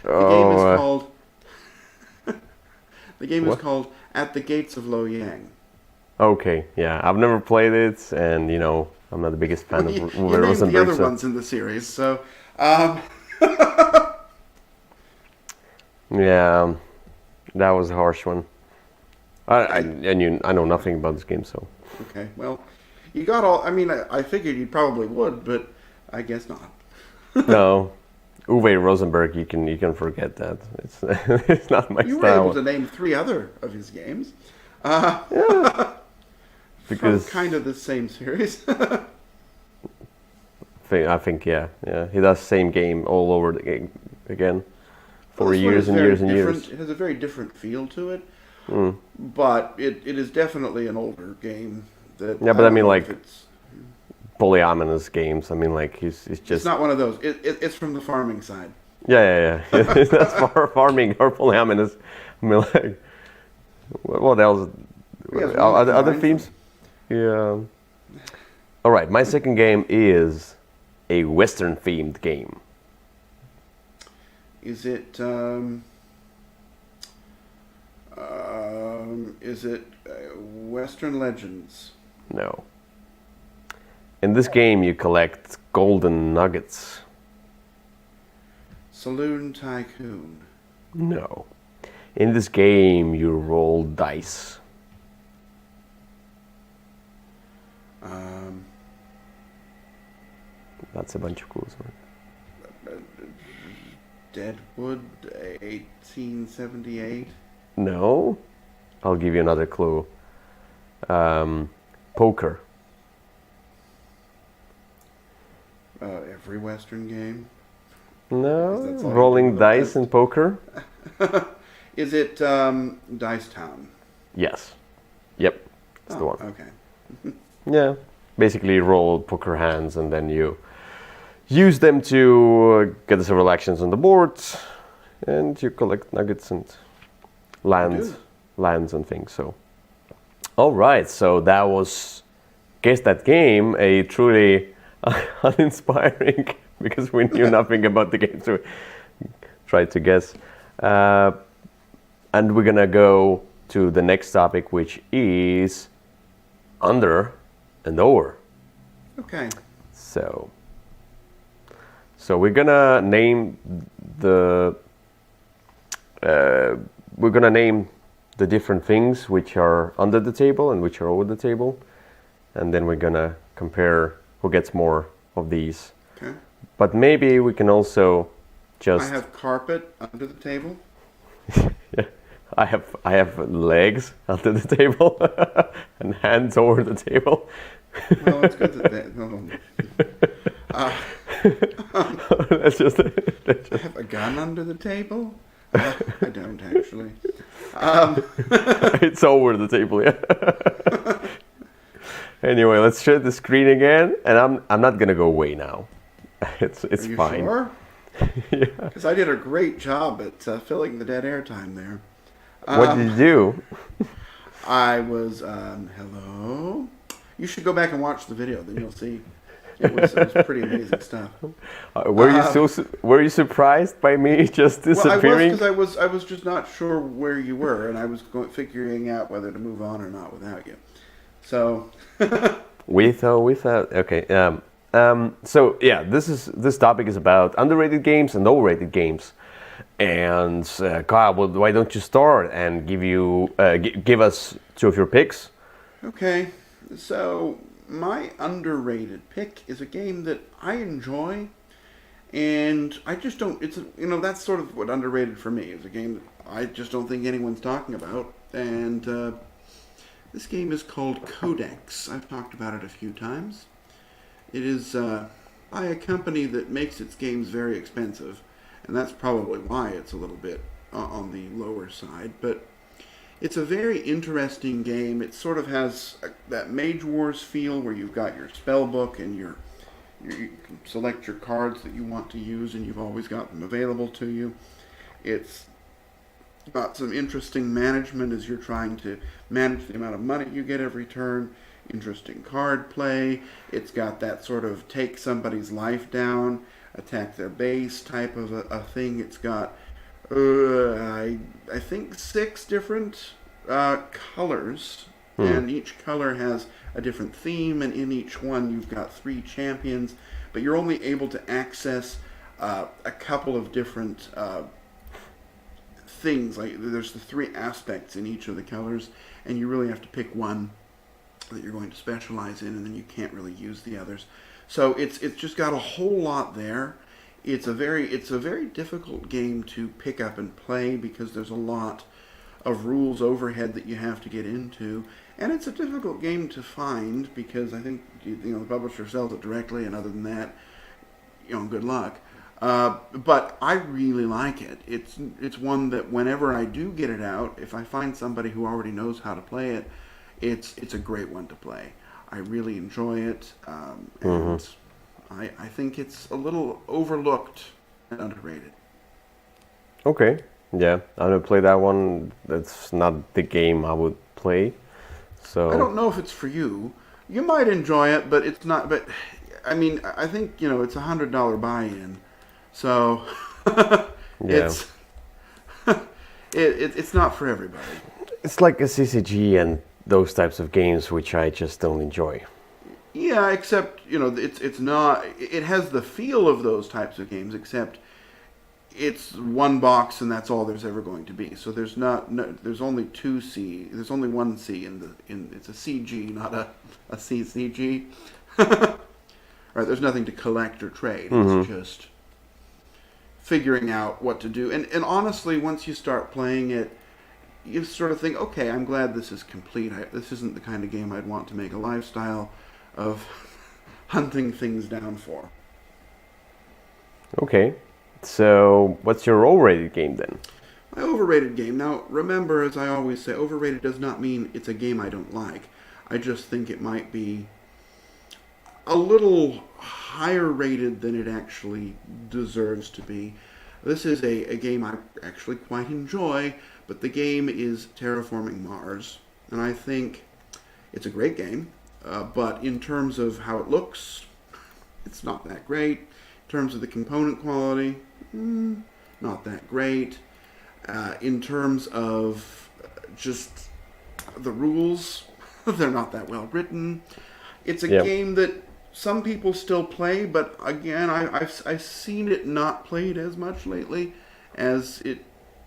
game is called. The game is What? called At the Gates of Loyang. Okay, yeah, I've never played it, and you know I'm not the biggest fan You of named Uwe the Rosenberg. other So. ones in the series, so Yeah, that was a harsh one. I know nothing about this game, so okay. Well, you got all. I mean, I figured you probably would, but I guess not. no. Uwe Rosenberg, you can forget that. It's it's not my You were style. able to name 3 other of his games. Because From kind of the same series. I think yeah, he does same game all over the game again for Well, this one years is and very years and different. years. It has a very different feel to it, Mm. but it is definitely an older game. That Yeah, but I don't mean, know like, if it's Polyamorous games. I mean, like he's it's just not one of those. It's from the farming side. yeah. That's farming or polyamorous. I mean, like what else? He has one Other combined. themes? Yeah. All right, my second game is a Western themed game. Is it Western Legends? No. In this game, you collect golden nuggets. Saloon Tycoon. No. In this game, you roll dice. That's a bunch of clues. Right? Deadwood 1878. No. I'll give you another clue. Poker. Every Western game. No. That's all you Rolling do with that. dice and poker. Is it Dice Town? Yes. Yep. That's the one. Okay. Yeah. Basically, you roll poker hands and then you use them to get the several actions on the board, and you collect nuggets and lands and things. So, all right. So that was Guess That Game, a truly uninspiring because we knew nothing about the game, so we tried to guess. And we're gonna go to the next topic, which is under and over. Okay. So we're gonna name the different things which are under the table and which are over the table, and then we're gonna compare who gets more of these. Okay. But maybe we can also just I have carpet under the table. I have legs under the table and hands over the table. Well, it's good that let's just I have a gun under the table. I don't actually. it's over the table, yeah. Anyway, let's share the screen again, and I'm not gonna go away now. It's Are you fine. sure? Yeah. Because I did a great job at filling the dead air time there. What did you do? I was hello. You should go back and watch the video, then you'll see. It was pretty amazing stuff. Were you surprised by me just disappearing? Well, I was because I was just not sure where you were, and I was figuring out whether to move on or not without you. So Without okay. So yeah, this topic is about underrated games and overrated games. And Kyle, well, why don't you start and give us two of your picks? Okay, so my underrated pick is a game that I enjoy, and I just don't. That's sort of what underrated for me is a game that I just don't think anyone's talking about. And this game is called Codex. I've talked about it a few times. It is by a company that makes its games very expensive, and that's probably why it's a little bit on the lower side. But it's a very interesting game. It sort of has that Mage Wars feel where you've got your spell book and you can select your cards that you want to use, and you've always got them available to you. It's got some interesting management as you're trying to manage the amount of money you get every turn. Interesting card play. It's got that sort of take somebody's life down, attack their base type of a thing. It's got I think 6 different colors, and each color has a different theme, and in each one you've got 3 champions, but you're only able to access a couple of different things. Like there's the 3 aspects in each of the colors, and you really have to pick one that you're going to specialize in, and then you can't really use the others. So it's just got a whole lot there. It's a very difficult game to pick up and play because there's a lot of rules overhead that you have to get into, and it's a difficult game to find because I think the publisher sells it directly, and other than that, good luck. But I really like it. It's one that whenever I do get it out, if I find somebody who already knows how to play it, it's a great one to play. I really enjoy it, and I think it's a little overlooked and underrated. Okay, yeah, I'm gonna play that one. That's not the game I would play. So I don't know if it's for you. You might enjoy it, but it's not. But I mean, I think it's $100 buy-in, so yeah, it's not for everybody. it's like a CCG and those types of games which I just don't enjoy. Yeah, except it's not. It has the feel of those types of games, except it's one box and that's all there's ever going to be. So there's there's only 2 C. There's only 1 C in it's a CG, not a CCG. Right? There's nothing to collect or trade. It's just figuring out what to do. And honestly, once you start playing it, you sort of think, okay, I'm glad this is complete. This isn't the kind of game I'd want to make a lifestyle of hunting things down for. Okay, so what's your overrated game then? My overrated game. Now, remember, as I always say, overrated does not mean it's a game I don't like. I just think it might be a little higher rated than it actually deserves to be. This is a game I actually quite enjoy, but the game is Terraforming Mars. And I think it's a great game, but in terms of how it looks, it's not that great. In terms of the component quality, not that great. In terms of just the rules, they're not that well written. It's a game that some people still play, but again, I've seen it not played as much lately as it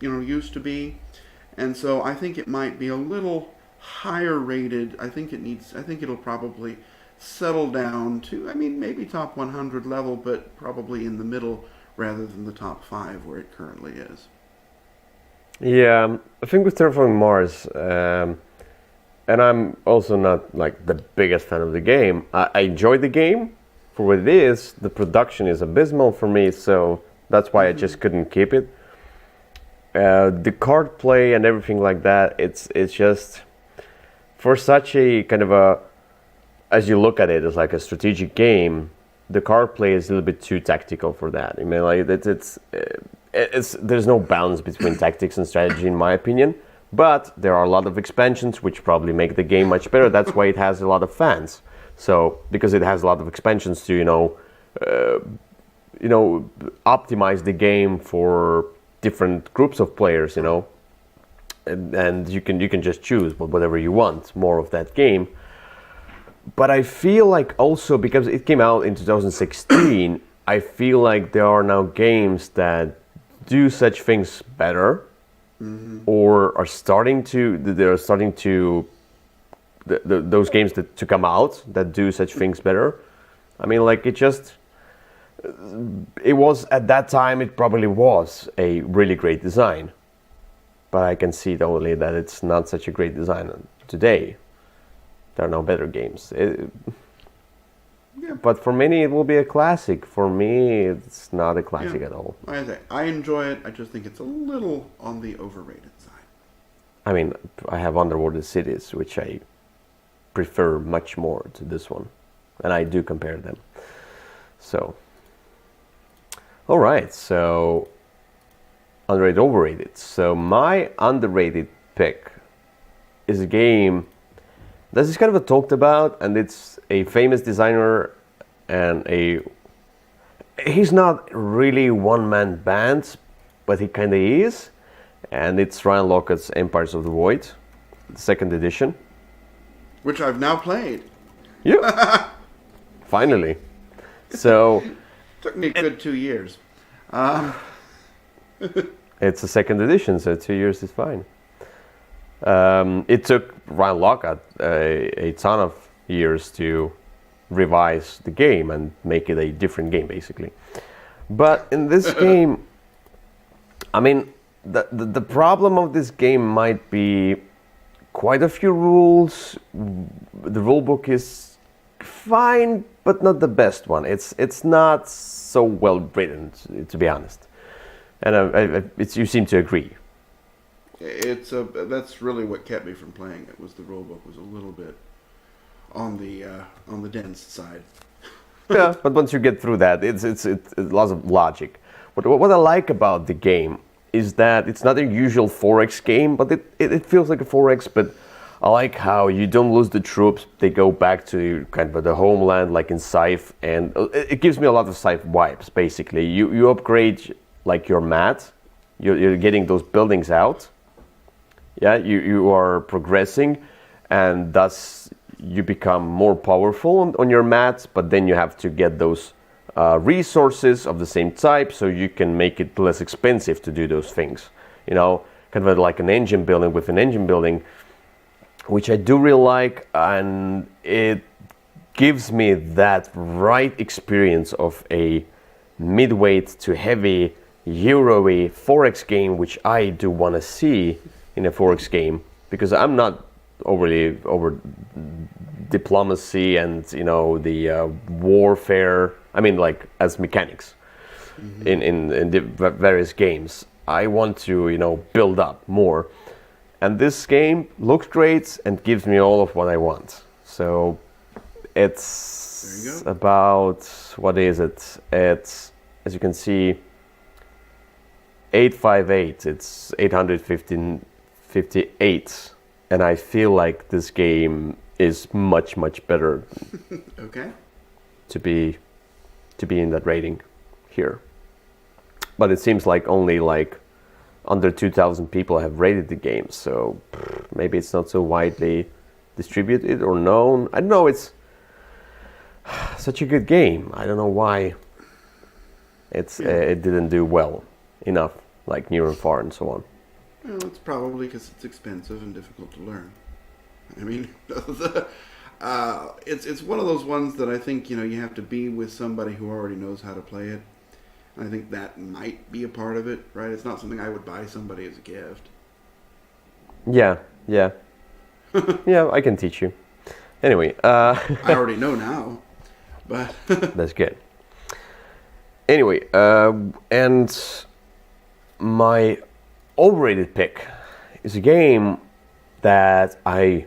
used to be, and so I think it might be a little higher rated. I think it'll probably settle down to, maybe top 100 level, but probably in the middle rather than the top 5 where it currently is. Yeah, I think with Terraforming Mars, and I'm also not like the biggest fan of the game. I enjoy the game for what it is. The production is abysmal for me, so that's why I just couldn't keep it. The card play and everything like that, it's just for such a kind of a, as you look at it as like a strategic game, the card play is a little bit too tactical for that. I mean, like it's there's no balance between tactics and strategy in my opinion. But there are a lot of expansions which probably make the game much better. That's why it has a lot of fans. So because it has a lot of expansions to optimize the game for different groups of players, and you can just choose whatever you want, more of that game. But I feel like also because it came out in 2016, I feel like there are now games that do such things better, or are starting to. They're starting to. Those games that to come out that do such things better. I mean, like it was at that time. It probably was a really great design, but I can see totally that it's not such a great design today. There are now better games. Yeah. But for many, it will be a classic. For me, it's not a classic at all. Like I say, I enjoy it. I just think it's a little on the overrated side. I mean, I have Underwater Cities, which I prefer much more to this one, and I do compare them. So, all right. So, underrated, overrated. So my underrated pick is a game that is kind of talked about, and it's a famous designer, and he's not really one-man band, but he kind of is, and it's Ryan Laukatz's Empires of the Void, the second edition. Which I've now played. Yeah, finally. So Took me a good 2 years. it's the second edition, so 2 years is fine. It took Ryan Laukat a ton of years to revise the game and make it a different game, basically. But in this game, I mean, the problem of this game might be quite a few rules. The rulebook is fine, but not the best one. It's not so well written, to be honest. And you seem to agree. That's really what kept me from playing it. Was the rulebook was a little bit on the dense side. Yeah, but once you get through that, it's lots of logic. But what I like about the game is that it's not a usual 4X game, but it feels like a 4X. But I like how you don't lose the troops; they go back to kind of the homeland, like in Scythe, and it gives me a lot of Scythe vibes. Basically, you upgrade like your mat, you're getting those buildings out. Yeah, you are progressing, and thus you become more powerful on your mats, but then you have to get those resources of the same type, so you can make it less expensive to do those things. You know, kind of like an engine building with an engine building, which I do really like, and it gives me that right experience of a midweight to heavy Euro-y 4X game, which I do want to see in a 4X game, because I'm not overly over diplomacy and the warfare. I mean, like as mechanics in the various games. I want to build up more, and this game looks great and gives me all of what I want. So it's about, what is it? It's, as you can see, 858. It's 858, and I feel like this game is much better. Okay. To be in that rating here. But it seems like only like under 2,000 people have rated the game, so maybe it's not so widely distributed or known. I don't know, it's such a good game. I don't know why it didn't do well enough, like Near and Far and so on. Well, it's probably because it's expensive and difficult to learn. I mean, it's one of those ones that I think you have to be with somebody who already knows how to play it. And I think that might be a part of it, right? It's not something I would buy somebody as a gift. Yeah. Yeah, I can teach you. Anyway, I already know now, but that's good. Anyway, and my overrated pick is a game that I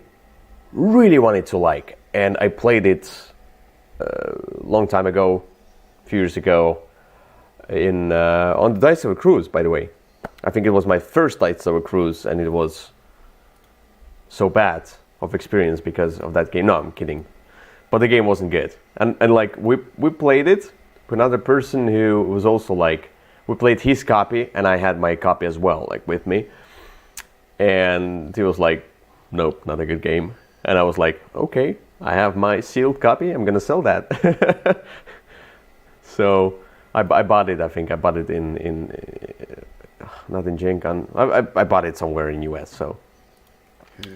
really wanted to like, and I played it a long time ago, a few years ago, on the Dice Tower Cruise, by the way. I think it was my first Dice Tower Cruise, and it was so bad of experience because of that game. No, I'm kidding. But the game wasn't good. And like, we played it with another person who was also like, we played his copy, and I had my copy as well, like with me. And he was like, nope, not a good game. And I was like, okay, I have my sealed copy. I'm gonna sell that. So I bought it. I think I bought it in not in Gen Con. I bought it somewhere in US. So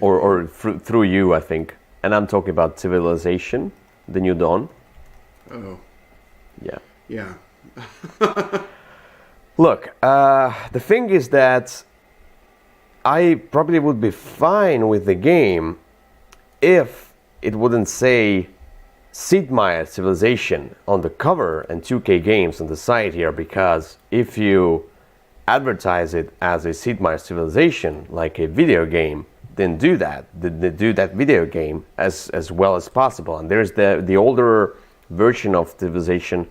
or through you, I think. And I'm talking about Civilization, The New Dawn. Oh. Yeah. Yeah. Look, the thing is that I probably would be fine with the game if it wouldn't say Sid Meier's Civilization on the cover and 2K Games on the side here, because if you advertise it as a Sid Meier's Civilization, like a video game, then do that. Do that video game as well as possible. And there's the older version of Civilization,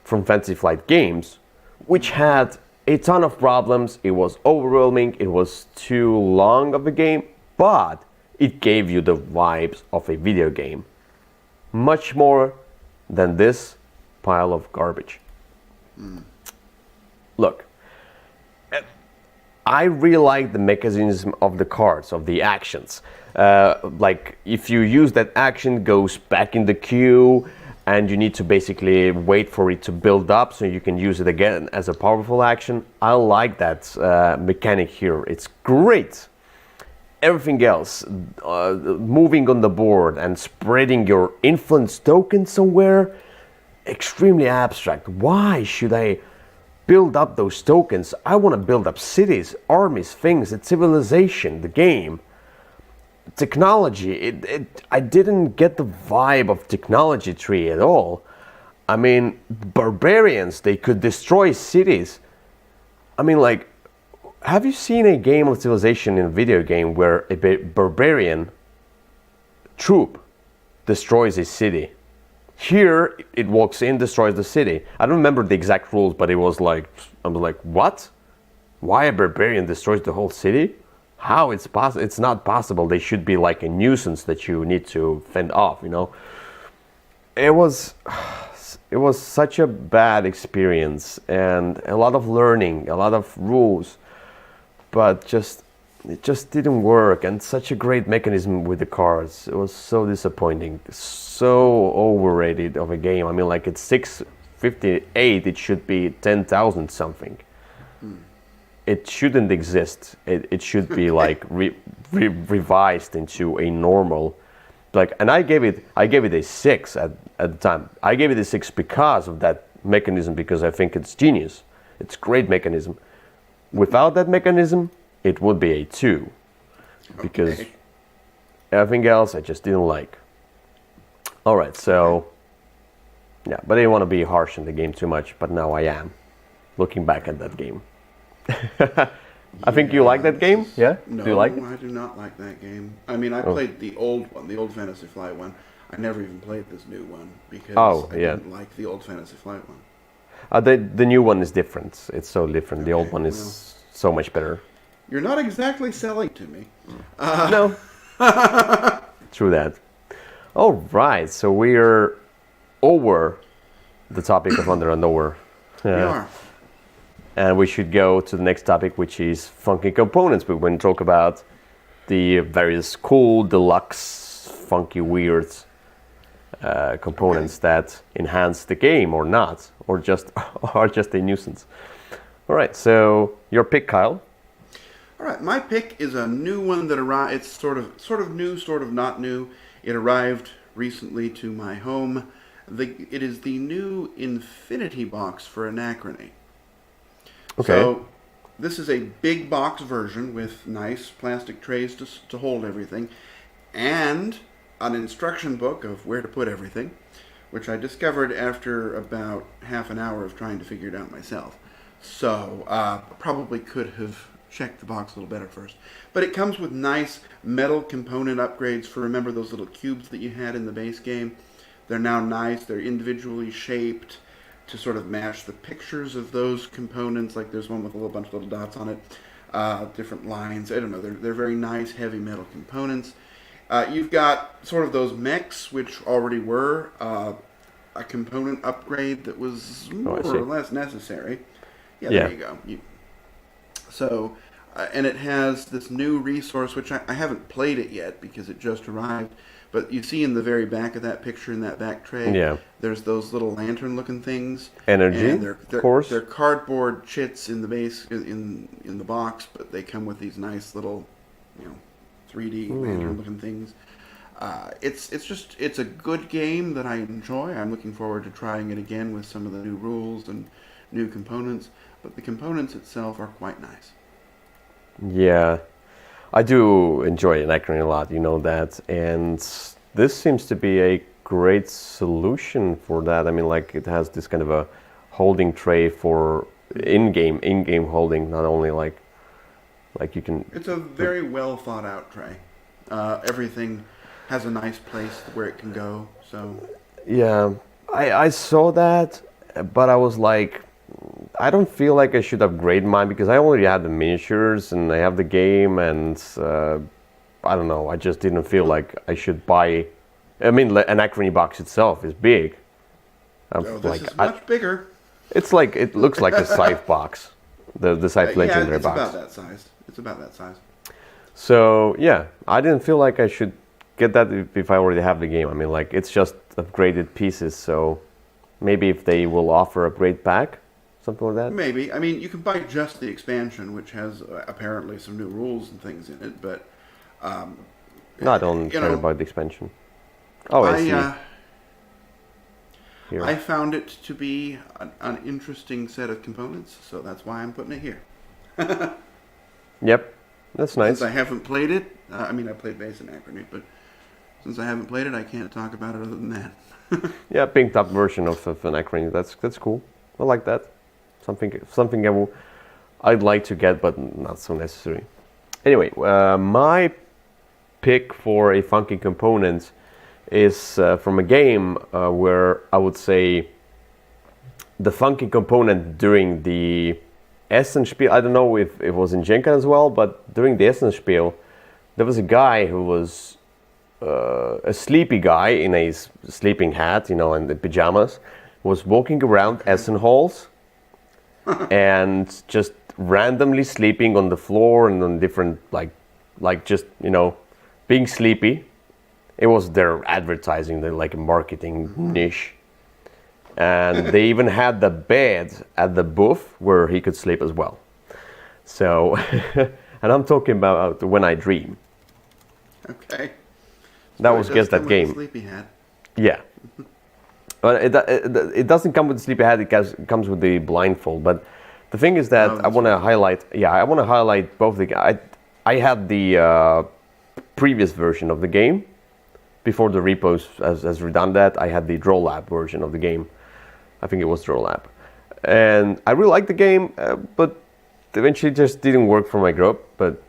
from Fantasy Flight Games, which had a ton of problems. It was overwhelming. It was too long of a game, but it gave you the vibes of a video game. Much more than this pile of garbage. Look, I really like the mechanism of the cards, of the actions. Like if you use that action, it goes back in the queue, and you need to basically wait for it to build up so you can use it again as a powerful action. I like that mechanic here. It's great. Everything else, moving on the board and spreading your influence token somewhere, extremely abstract. Why should I build up those tokens? I want to build up cities, armies, things. It's Civilization, the game. Technology, I didn't get the vibe of technology tree at all. I mean, barbarians, they could destroy cities. I mean, like, have you seen a game of Civilization in a video game where a barbarian troop destroys a city? Here, it walks in, destroys the city. I don't remember the exact rules, but it was like, I was like, what? Why a barbarian destroys the whole city? How it's possible? It's not possible. They should be like a nuisance that you need to fend off, you know? It was such a bad experience, and a lot of learning, a lot of rules, but it just didn't work. And such a great mechanism with the cards. It was so disappointing, so overrated of a game. I mean, like, it's 658. It should be 10,000 something. It shouldn't exist. It should be like revised into a normal, like. And I gave it a 6 at the time. I gave it a 6 because of that mechanism, because I think it's genius. It's great mechanism. Without that mechanism, it would be a 2, because everything else I just didn't like. All right, so yeah, but I didn't want to be harsh in the game too much, but now I am, looking back at that game. I think you like that game? Yeah? No, do you like it? I do not like that game. I mean, I played the old one, the old Fantasy Flight one. I never even played this new one because I didn't like the old Fantasy Flight one. The new one is different. It's so different. The old one is so much better. You're not exactly selling to me. No. True that. All right, so we're over the topic of Under and Over. We are. And we should go to the next topic, which is funky components. We're going to talk about the various cool, deluxe, funky, weird components that enhance the game or not, or just are just a nuisance. All right, so your pick, Kyle. All right, my pick is a new one that arrived. It's sort of new, sort of not new. It arrived recently to my home. It is the new Infinity Box for Anachrony. Okay. So this is a big box version with nice plastic trays to hold everything, and an instruction book of where to put everything, which I discovered after about half an hour of trying to figure it out myself. So probably could have checked the box a little better first. But it comes with nice metal component upgrades for, remember those little cubes that you had in the base game? They're now nice. They're individually shaped to sort of match the pictures of those components. Like there's one with a little bunch of little dots on it, different lines. I don't know. They're very nice, heavy metal components. You've got sort of those mechs, which already were a component upgrade that was more or less necessary. Yeah, there you go. So and it has this new resource, which I haven't played it yet because it just arrived. But you see in the very back of that picture, in that back tray, Yeah. there's those little lantern-looking things. Energy, and of course. They're cardboard chits in the base in the box, but they come with these nice little, 3D lantern-looking things. It's a good game that I enjoy. I'm looking forward to trying it again with some of the new rules and new components. But the components itself are quite nice. Yeah, I do enjoy Anachrony a lot, you know that, and this seems to be a great solution for that. I mean, like, it has this kind of a holding tray for in-game holding, not only like you can. It's a very well thought out tray. Everything has a nice place where it can go. So Yeah, I saw that, but I was like, I don't feel like I should upgrade mine because I already had the miniatures and I have the game, and I don't know, I just didn't feel like I should buy. I mean, an Anachrony box itself is big. this is much bigger. It's like, it looks like a Scythe box, the Scythe Legendary it's box. about that size. It's about that size. So yeah, I didn't feel like I should get that if I already have the game. I mean, like, it's just upgraded pieces, so maybe if they will offer upgrade pack, something like that. Maybe. I mean, you can buy just the expansion, which has apparently some new rules and things in it, but No, I don't care about the expansion. Oh, I see. Here. I found it to be an interesting set of components, so that's why I'm putting it here. Yep, that's nice. Since I haven't played it, I mean, I played base Anachrony, but since I haven't played it, I can't talk about it other than that. Yeah, pinked up version of Anachrony. That's cool. I like that. Something I'd like to get, but not so necessary. Anyway, my pick for a funky component is from a game where I would say the funky component during the Essenspiel, I don't know if it was in Jenka as well, but during the Essenspiel, there was a guy who was a sleepy guy in a sleeping hat, and the pajamas, was walking around Essen halls and just randomly sleeping on the floor and on different, like just, being sleepy. It was their advertising, like a marketing niche. And they even had the bed at the booth where he could sleep as well. So, and I'm talking about When I Dream. Okay. That was just that game. Sleepy hat. Yeah. But it doesn't come with the sleepy hat, it comes with the blindfold. But the thing is that I want to highlight both the. I had the previous version of the game. Before the repos has redone that, I had the Draw Lab version of the game. I think it was Draw Lab. And I really liked the game, but eventually just didn't work for my group, but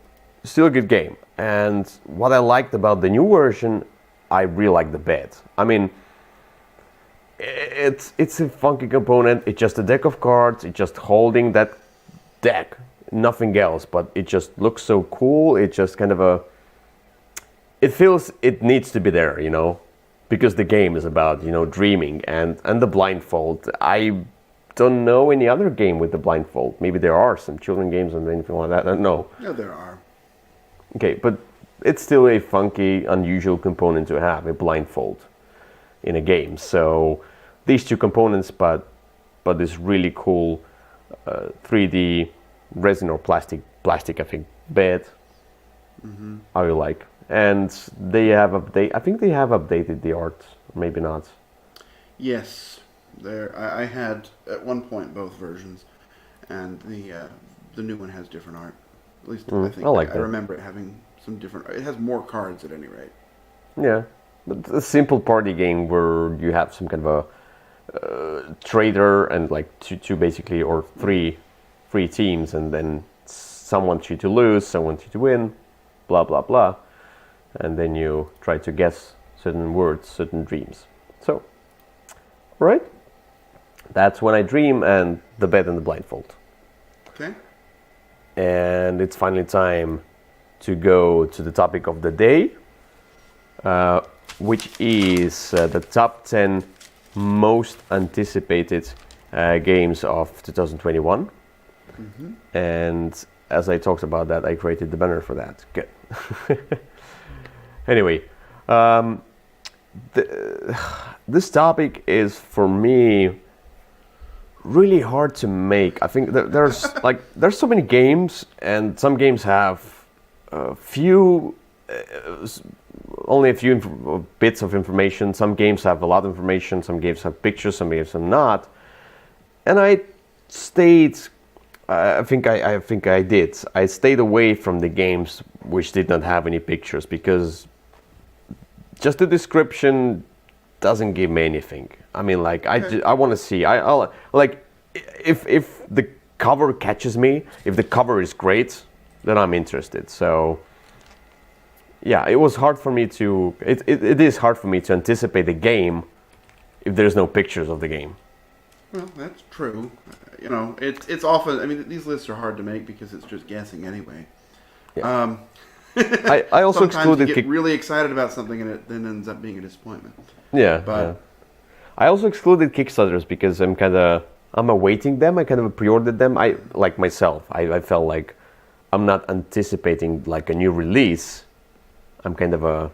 still a good game. And what I liked about the new version, I really like the bed. I mean, it's a funky component. It's just a deck of cards. It's just holding that deck, nothing else. But it just looks so cool. It's just kind of a. It feels it needs to be there, because the game is about dreaming and the blindfold. I don't know any other game with the blindfold. Maybe there are some children games and anything like that. I don't know. Yeah, there are. Okay, but it's still a funky, unusual component to have, a blindfold in a game. So these two components, but this really cool 3D resin or plastic I think, bed. I really like. And I think they have updated the art, maybe not. Yes, I had at one point both versions, and the new one has different art. At least I think I remember it having some different. It has more cards at any rate. Yeah, but a simple party game where you have some kind of a trader and like two basically, or three teams, and then some want you to lose, some want you to win, blah blah blah. And then you try to guess certain words, certain dreams. So, right? That's When I Dream and the bed and the blindfold. Okay. And it's finally time to go to the topic of the day, which is the top 10 most anticipated games of 2021. And as I talked about that, I created the banner for that. Good. Anyway, this topic is for me really hard to make. I think there's so many games, and some games have only a few bits of information. Some games have a lot of information. Some games have pictures. Some games have not. And I stayed. I think I did. I stayed away from the games which did not have any pictures, because just the description doesn't give me anything. I mean, like, I want to see. I'll like, if the cover catches me, if the cover is great, then I'm interested. So yeah, it was hard for me to. It is hard for me to anticipate the game if there's no pictures of the game. Well, that's true. You know, it's often. I mean, these lists are hard to make because it's just guessing anyway. Yeah. I also sometimes excluded. You get really excited about something and it then ends up being a disappointment. Yeah, but yeah. I also excluded Kickstarters because I'm awaiting them. I kind of pre-ordered them. I like myself. I felt like I'm not anticipating like a new release. I'm kind of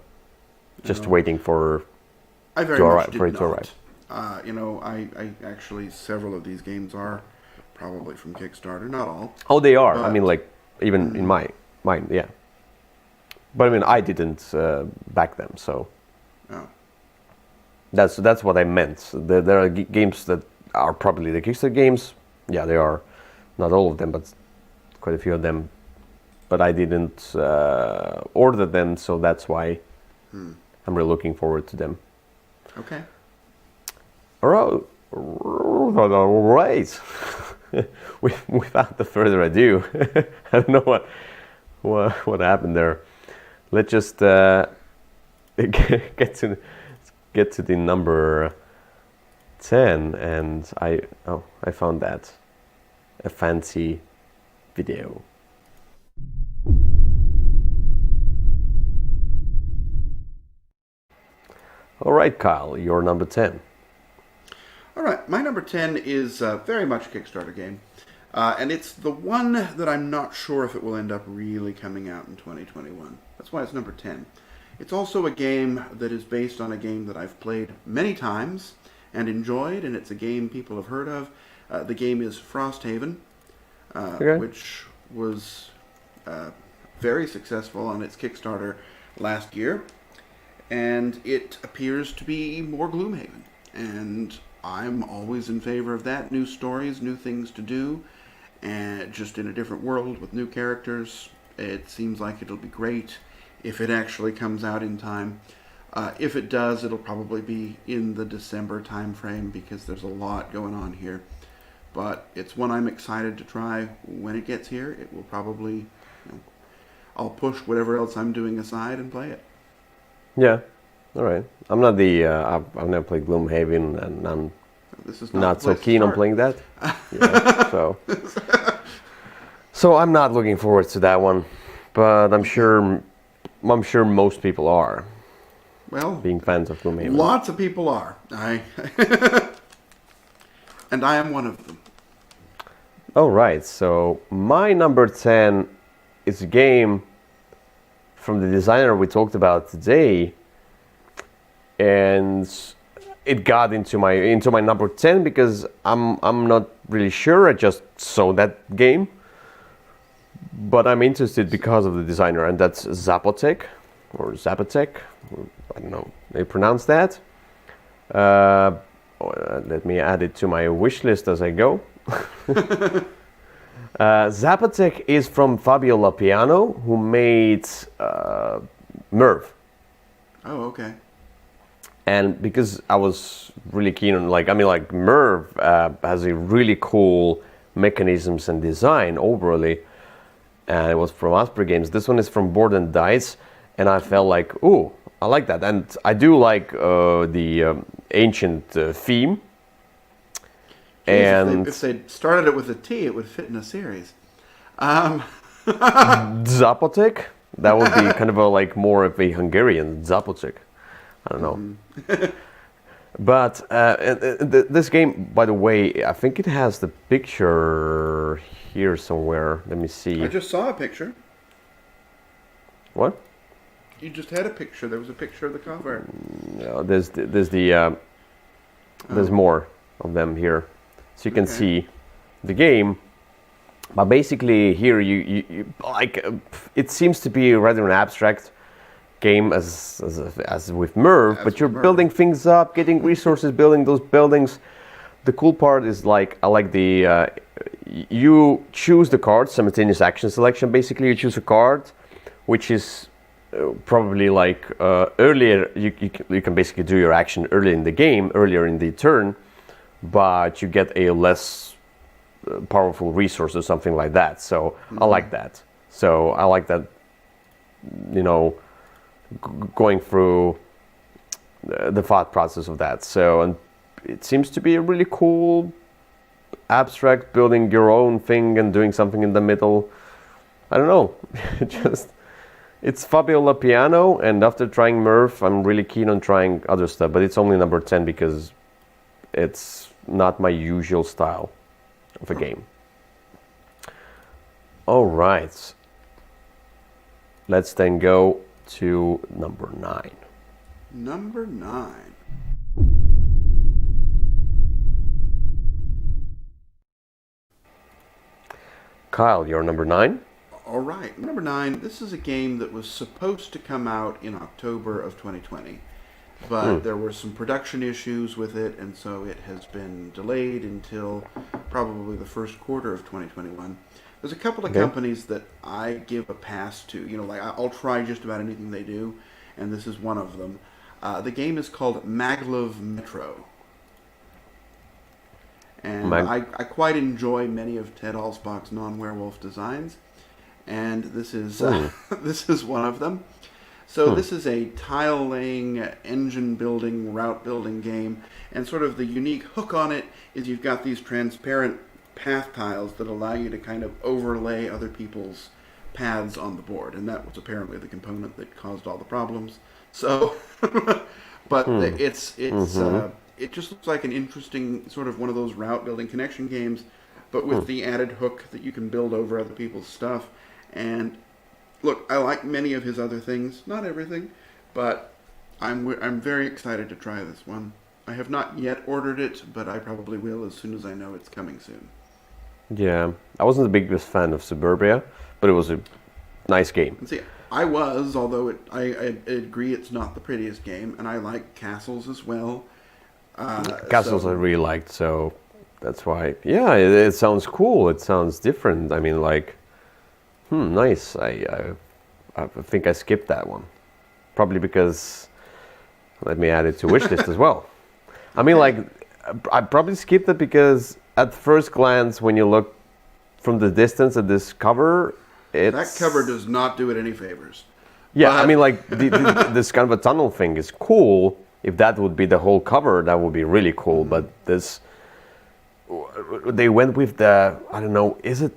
just waiting for I very to much arrive, did for it to not. arrive. You know, I actually several of these games are probably from Kickstarter. Not all. Oh, they are. But, I mean, like even in mine, yeah. But I mean, I didn't back them, so. Oh. That's what I meant. There are games that are probably the Kickstarter games. Yeah, they are. Not all of them, but quite a few of them. But I didn't order them, so that's why I'm really looking forward to them. Okay. All right. Without the further ado, I don't know what happened there. Let's just get to the number 10, and I found that a fancy video. All right, Kyle, your number 10. All right, my number 10 is very much a Kickstarter game. And it's the one that I'm not sure if it will end up really coming out in 2021. That's why it's number 10. It's also a game that is based on a game that I've played many times and enjoyed, and it's a game people have heard of. The game is Frosthaven, which was very successful on its Kickstarter last year. And it appears to be more Gloomhaven. And I'm always in favor of that. New stories, new things to do, and just in a different world with new characters. It seems like it'll be great if it actually comes out in time. If it does, it'll probably be in the December time frame because there's a lot going on here. But it's one I'm excited to try when it gets here. It will probably, I'll push whatever else I'm doing aside and play it. Yeah, all right. I'm not I've never played Gloomhaven, and I'm This is not so keen on playing that. Yeah, so I'm not looking forward to that one, but I'm sure most people are. Well, being fans of Gloomhaven. Lots of people are. And I am one of them. All right. So my number 10 is a game from the designer we talked about today, and it got into my number 10 because I'm not really sure. I just saw that game, but I'm interested because of the designer, and that's Zapotec, or Zapotec. I don't know how they pronounce that. Let me add it to my wish list as I go. Zapotec is from Fabio Lapiano, who made Merv. Oh, okay. And because I was really keen on, Merv has a really cool mechanisms and design overally, and it was from Asper Games. This one is from Board and Dice, and I felt like, ooh, I like that, and I do like the ancient theme. Jeez, And if they started it with a T, it would fit in a series. Zapotec, that would be kind of more of a Hungarian Zapotec. I don't know. But this game, by the way, I think it has the picture here somewhere. Let me see. I just saw a picture. What? You just had a picture. There was a picture of the cover. No, there's more of them here, so you can see the game. But basically, here you like it seems to be rather an abstract game as with Merv, but you're building things up, getting resources, building those buildings. The cool part is like I like the you choose the card, simultaneous action selection. Basically, you choose a card, which is probably like earlier. You can basically do your action early in the game, earlier in the turn, but you get a less powerful resource or something like that. So I like that. So I like that. You know. Going through the thought process of that. So, and it seems to be a really cool, abstract, building your own thing and doing something in the middle. I don't know. It's Fabiola Piano, and after trying Merv, I'm really keen on trying other stuff, but it's only number 10 because it's not my usual style of a game. All right. Let's then go to number 9. Number 9. Kyle, you're number 9? All right. Number 9, this is a game that was supposed to come out in October of 2020, but there were some production issues with it, and so it has been delayed until probably the first quarter of 2021. There's a couple of companies that I give a pass to. You know, like I'll try just about anything they do, and this is one of them. The game is called Maglev Metro. And I quite enjoy many of Ted Alspach's non-werewolf designs, and this is this is one of them. So this is a tile-laying, engine-building, route-building game, and sort of the unique hook on it is you've got these transparent path tiles that allow you to kind of overlay other people's paths on the board, and that was apparently the component that caused all the problems. So, but it just looks like an interesting sort of one of those route building connection games, but with the added hook that you can build over other people's stuff. And look, I like many of his other things, not everything, but I'm very excited to try this one. I have not yet ordered it, but I probably will as soon as I know it's coming soon. Yeah, I wasn't the biggest fan of Suburbia, but it was a nice game. And see, I was, although I agree it's not the prettiest game, and I like Castles as well. Castles I really liked, so that's why. Yeah, it sounds cool. It sounds different. I mean, like, nice. I think I skipped that one, probably because let me add it to wishlist as well. I mean, like, I probably skipped it because at first glance, when you look from the distance at this cover, that cover does not do it any favors. Yeah, but I mean, like, this kind of a tunnel thing is cool. If that would be the whole cover, that would be really cool. But this, they went with the, I don't know, is it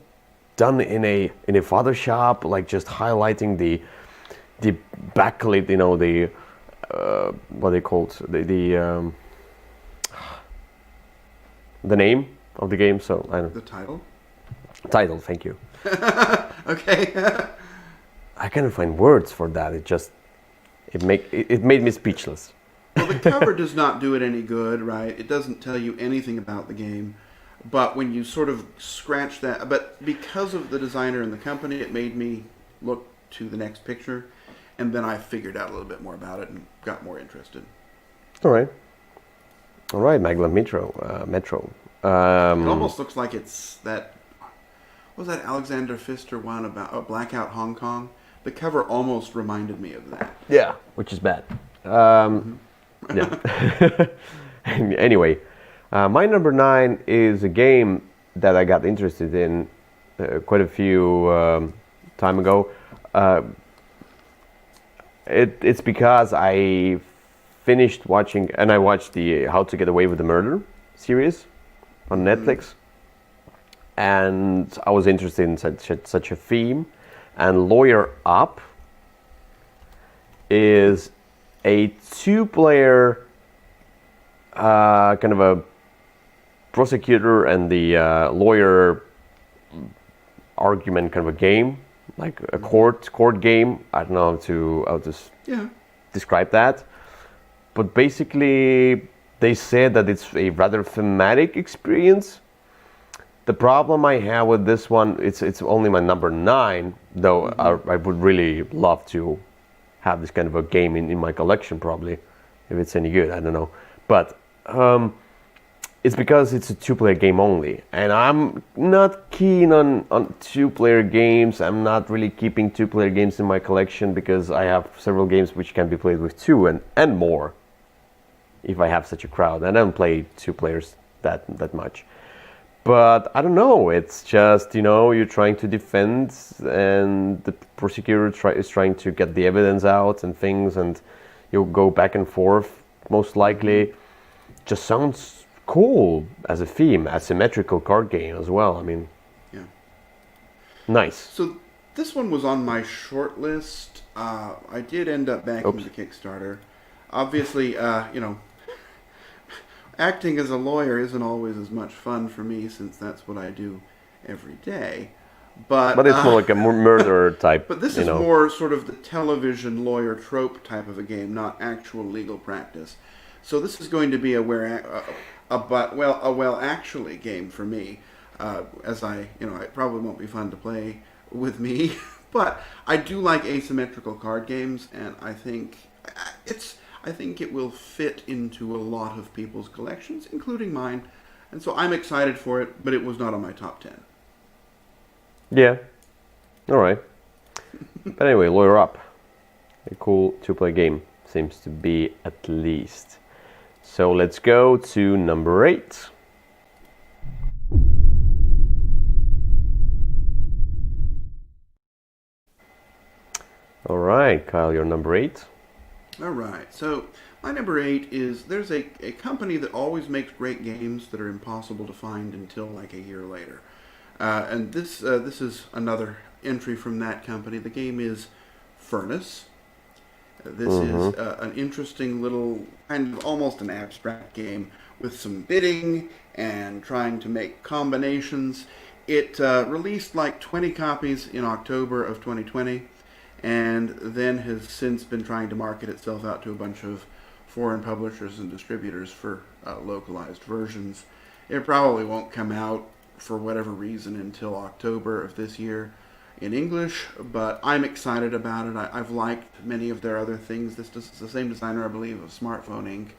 done in a Photoshop, like just highlighting the backlit, you know, the what are they called, the name of the game. So I don't. The title. Title, thank you. Okay. I can't find words for that. It made me speechless. Well, the cover does not do it any good, right? It doesn't tell you anything about the game. But when you sort of scratch that, but because of the designer and the company, it made me look to the next picture, and then I figured out a little bit more about it and got more interested. All right, Maglev Metro. It almost looks like it's that. What was that Alexander Pfister one about Blackout Hong Kong? The cover almost reminded me of that. Yeah, which is bad. Yeah. Anyway, my number 9 is a game that I got interested in quite a few time ago. It's because I finished watching, and I watched the How to Get Away with the Murder series on Netflix, and I was interested in such a theme. And Lawyer Up is a 2-player kind of a prosecutor and the lawyer argument kind of a game, like a court game. I don't know how to describe that, but basically they said that it's a rather thematic experience. The problem I have with this one, it's only my number 9, though I would really love to have this kind of a game in my collection, probably, if it's any good, I don't know. But it's because it's a 2-player game only, and I'm not keen on 2-player games. I'm not really keeping 2-player games in my collection because I have several games which can be played with 2 and more, if I have such a crowd. I don't play 2 players that much. But I don't know, it's just, you're trying to defend and the prosecutor is trying to get the evidence out and things, and you'll go back and forth, most likely. Just sounds cool as a theme, asymmetrical card game as well. I mean, yeah, nice. So this one was on my short list. I did end up backing the Kickstarter. Obviously, acting as a lawyer isn't always as much fun for me, since that's what I do every day. But it's more like a murder type. But this is more sort of the television lawyer trope type of a game, not actual legal practice. So this is going to be a well actually game for me. As it probably won't be fun to play with me, but I do like asymmetrical card games, and I think it will fit into a lot of people's collections, including mine. And so I'm excited for it, but it was not on my top 10. Yeah. All right. But anyway, Lawyer Up. A cool 2-player game, seems to be, at least. So let's go to number 8. All right, Kyle, you're number 8. All right, so my number 8 is, there's a company that always makes great games that are impossible to find until like a year later. And this is another entry from that company. The game is Furnace. This is an interesting little, kind of almost an abstract game with some bidding and trying to make combinations. It released like 20 copies in October of 2020. And then has since been trying to market itself out to a bunch of foreign publishers and distributors for localized versions. It probably won't come out, for whatever reason, until October of this year in English, but I'm excited about it. I've liked many of their other things. This is the same designer, I believe, of Smartphone Inc.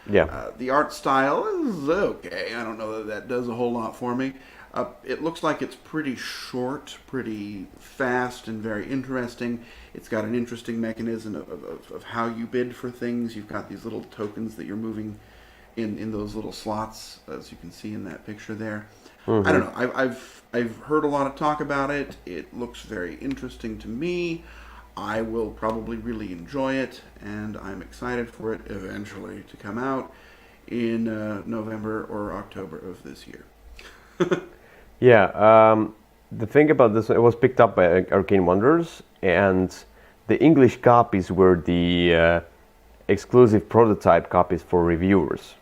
Yeah. The art style is okay. I don't know that does a whole lot for me. It looks like it's pretty short, pretty fast, and very interesting. It's got an interesting mechanism of how you bid for things. You've got these little tokens that you're moving in those little slots, as you can see in that picture there. I don't know. I've heard a lot of talk about it. It looks very interesting to me. I will probably really enjoy it, and I'm excited for it eventually to come out in November or October of this year. Yeah, the thing about this, it was picked up by Arcane Wonders, and the English copies were the exclusive prototype copies for reviewers.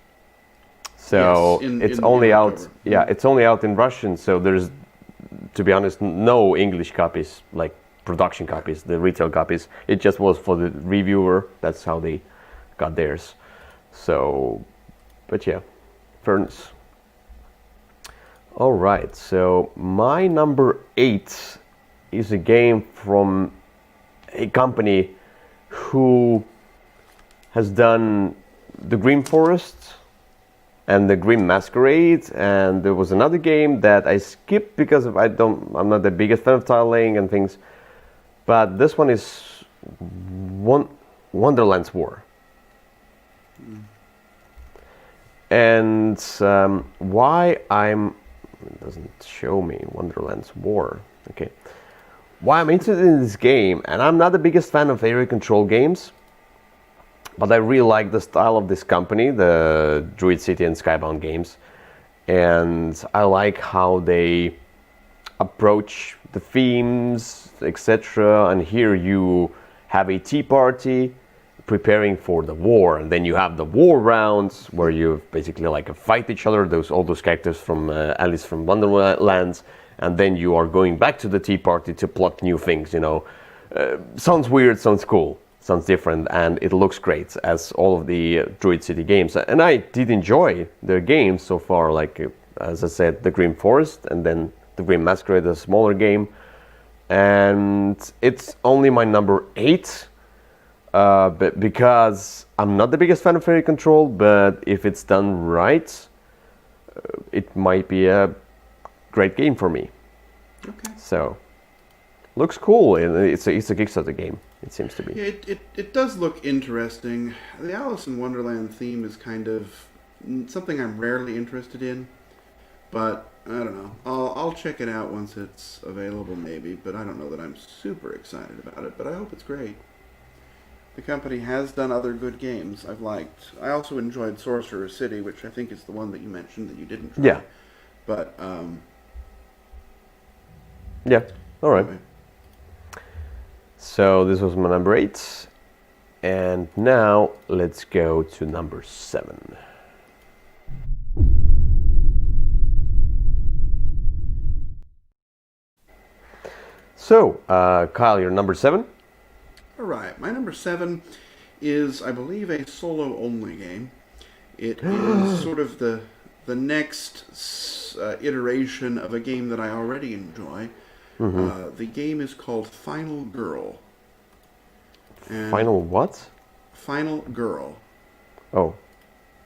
So yes, it's only out. October. Yeah, it's only out in Russian. So there's, to be honest, no English copies, like production copies, the retail copies. It just was for the reviewer. That's how they got theirs. So, but yeah, Furnace. All right, so my number 8 is a game from a company who has done the Green Forest and the Grim Masquerade, and there was another game that I skipped because I'm not the biggest fan of tile laying and things, but this one is Wonderland's War. And why it doesn't show me Wonderland's War. Okay. Why I'm interested in this game, and I'm not the biggest fan of area control games, but I really like the style of this company, the Druid City and Skybound games, and I like how they approach the themes, etc. And here you have a tea party preparing for the war, and then you have the war rounds where you basically like fight each other, all those characters from Alice from Wonderlands, and then you are going back to the tea party to plot new things. Sounds weird, sounds cool, sounds different, and it looks great, as all of the Druid City games. And I did enjoy the games so far, like as I said, the Grim Forest, and then the Grim Masquerade, a smaller game. And it's only my number 8, but because I'm not the biggest fan of area control, but if it's done right, it might be a great game for me. Okay. So, looks cool. It's a Kickstarter game, it seems to be. Yeah, it does look interesting. The Alice in Wonderland theme is kind of something I'm rarely interested in, but I don't know. I'll check it out once it's available, maybe, but I don't know that I'm super excited about it, but I hope it's great. The company has done other good games I've liked. I also enjoyed Sorcerer's City, which I think is the one that you mentioned that you didn't try. Yeah. But, yeah, alright. anyway. So this was my number 8, and now let's go to number 7. So, Kyle, you're number 7? All right, my number 7 is, I believe, a solo-only game. It is sort of the next iteration of a game that I already enjoy. Mm-hmm. The game is called Final Girl. And Final what? Final Girl. Oh,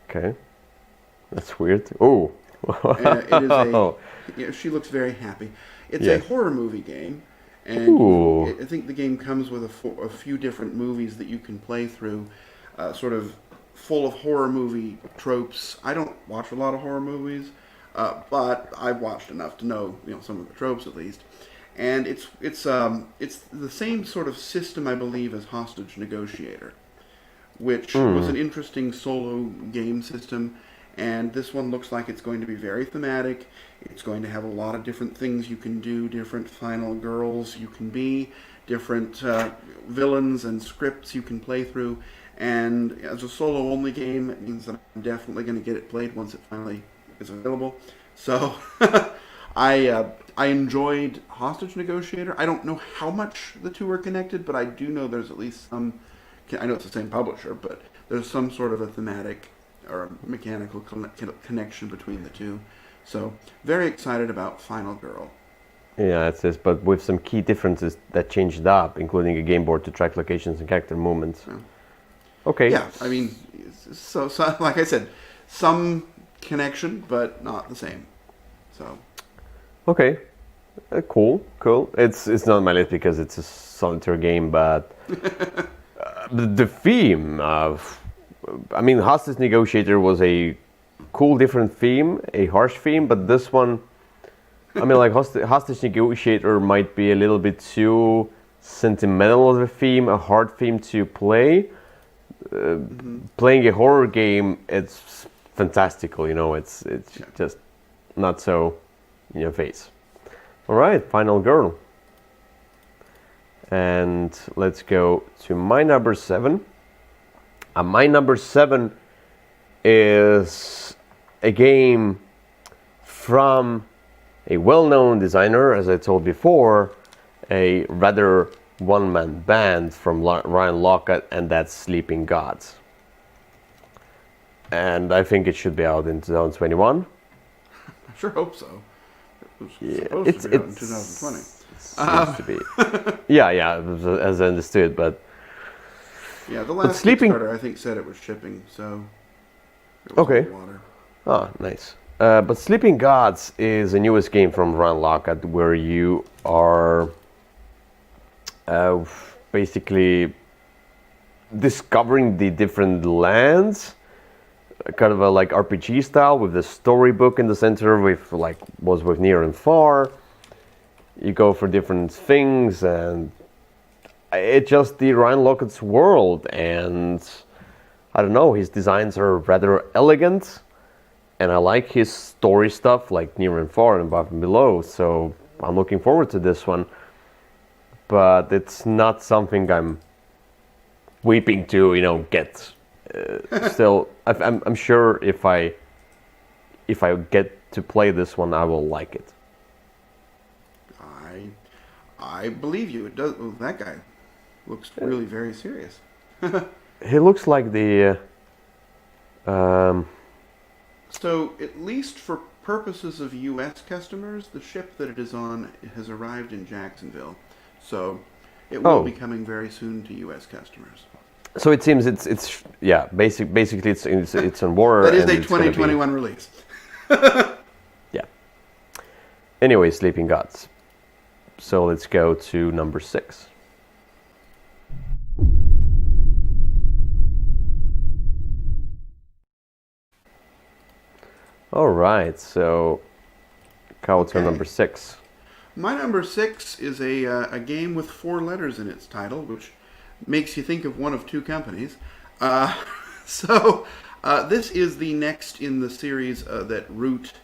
okay. That's weird. Oh. It is she looks very happy. It's a Yes. horror movie game. And Ooh. I think the game comes with a few different movies that you can play through, sort of full of horror movie tropes. I don't watch a lot of horror movies, but I've watched enough to know some of the tropes at least. And it's the same sort of system, I believe, as Hostage Negotiator, which was an interesting solo game system. And this one looks like it's going to be very thematic. It's going to have a lot of different things you can do, different final girls you can be, different villains and scripts you can play through. And as a solo-only game, it means that I'm definitely going to get it played once it finally is available. So I enjoyed Hostage Negotiator. I don't know how much the two are connected, but I do know there's at least some... I know it's the same publisher, but there's some sort of a thematic or a mechanical connection between the two. So, very excited about Final Girl. Yeah, it says, but with some key differences that changed up, including a game board to track locations and character movements. Yeah. Okay. Yeah, I mean, so like I said, some connection, but not the same. So. Okay. Cool. It's not on my list because it's a solitaire game, but the theme of... I mean, Hostage Negotiator was a cool, different theme, a harsh theme, but this one, I mean, like Hostage Negotiator might be a little bit too sentimental of a theme, a hard theme to play. Playing a horror game, it's fantastical, it's just not so in your face. All right, Final Girl. And let's go to my number 7. My number 7 is a game from a well-known designer, as I told before, a rather one-man band from Ryan Laukat, and that's Sleeping Gods. And I think it should be out in 2021. I sure hope so. It was supposed It's to be out in 2020. Seems to be. Yeah, as I understood, but... Yeah, the last Sleeping... Kickstarter, I think, said it was shipping, so... It was Okay. Water. Ah, nice. But Sleeping Gods is the newest game from Ryan Laukat, where you are basically discovering the different lands, kind of a like RPG style, with the storybook in the center, with like was with near and far. You go for different things, and it's just the Ryan Laukat's world, and I don't know, his designs are rather elegant, and I like his story stuff, like near and far and above and below, so I'm looking forward to this one. But it's not something I'm weeping to get. Still, I'm sure if I get to play this one, I will like it. I believe you. It does. Well, that guy looks really very serious. He looks like the. So, at least for purposes of U.S. customers, the ship that it is on has arrived in Jacksonville. So, it will be coming very soon to U.S. customers. So it seems it's yeah. Basically, it's on war. That is and a it's gonna 2021 release. Yeah. Anyway, Sleeping Gods. So let's go to number 6. All right, so Kyle, what's your number 6? My number 6 is a game with 4 letters in its title, which makes you think of one of 2 companies. So this is the next in the series that Root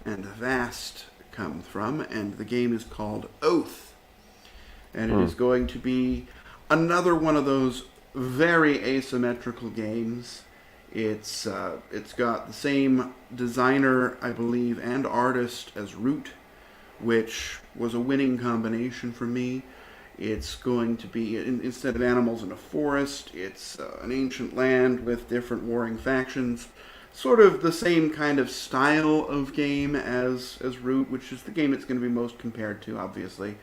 and Vast come from, and the game is called Oath. And it is going to be another one of those very asymmetrical games. It's got the same designer, I believe, and artist as Root, which was a winning combination for me. It's going to be, instead of animals in a forest, it's an ancient land with different warring factions. Sort of the same kind of style of game as Root, which is the game it's going to be most compared to, obviously.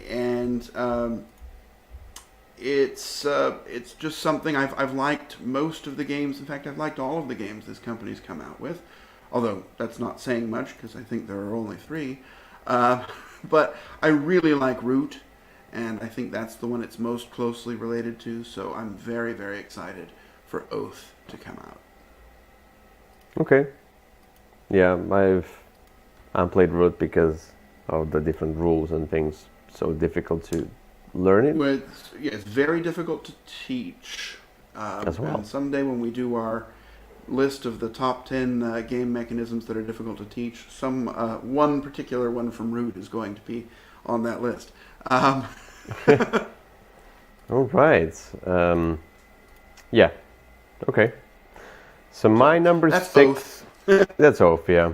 And it's just something I've liked most of the games. In fact, I've liked all of the games this company's come out with. Although that's not saying much because I think there are only 3. But I really like Root, and I think that's the one it's most closely related to. So I'm very, very excited for Oath to come out. Okay. Yeah, I've played Root because of the different rules and things. So difficult to learn it. Well, it's very difficult to teach. As well. And someday when we do our list of the top 10 game mechanisms that are difficult to teach, one particular one from Root is going to be on that list. All right. Yeah. Okay. So my number that's 6. That's Oath, yeah.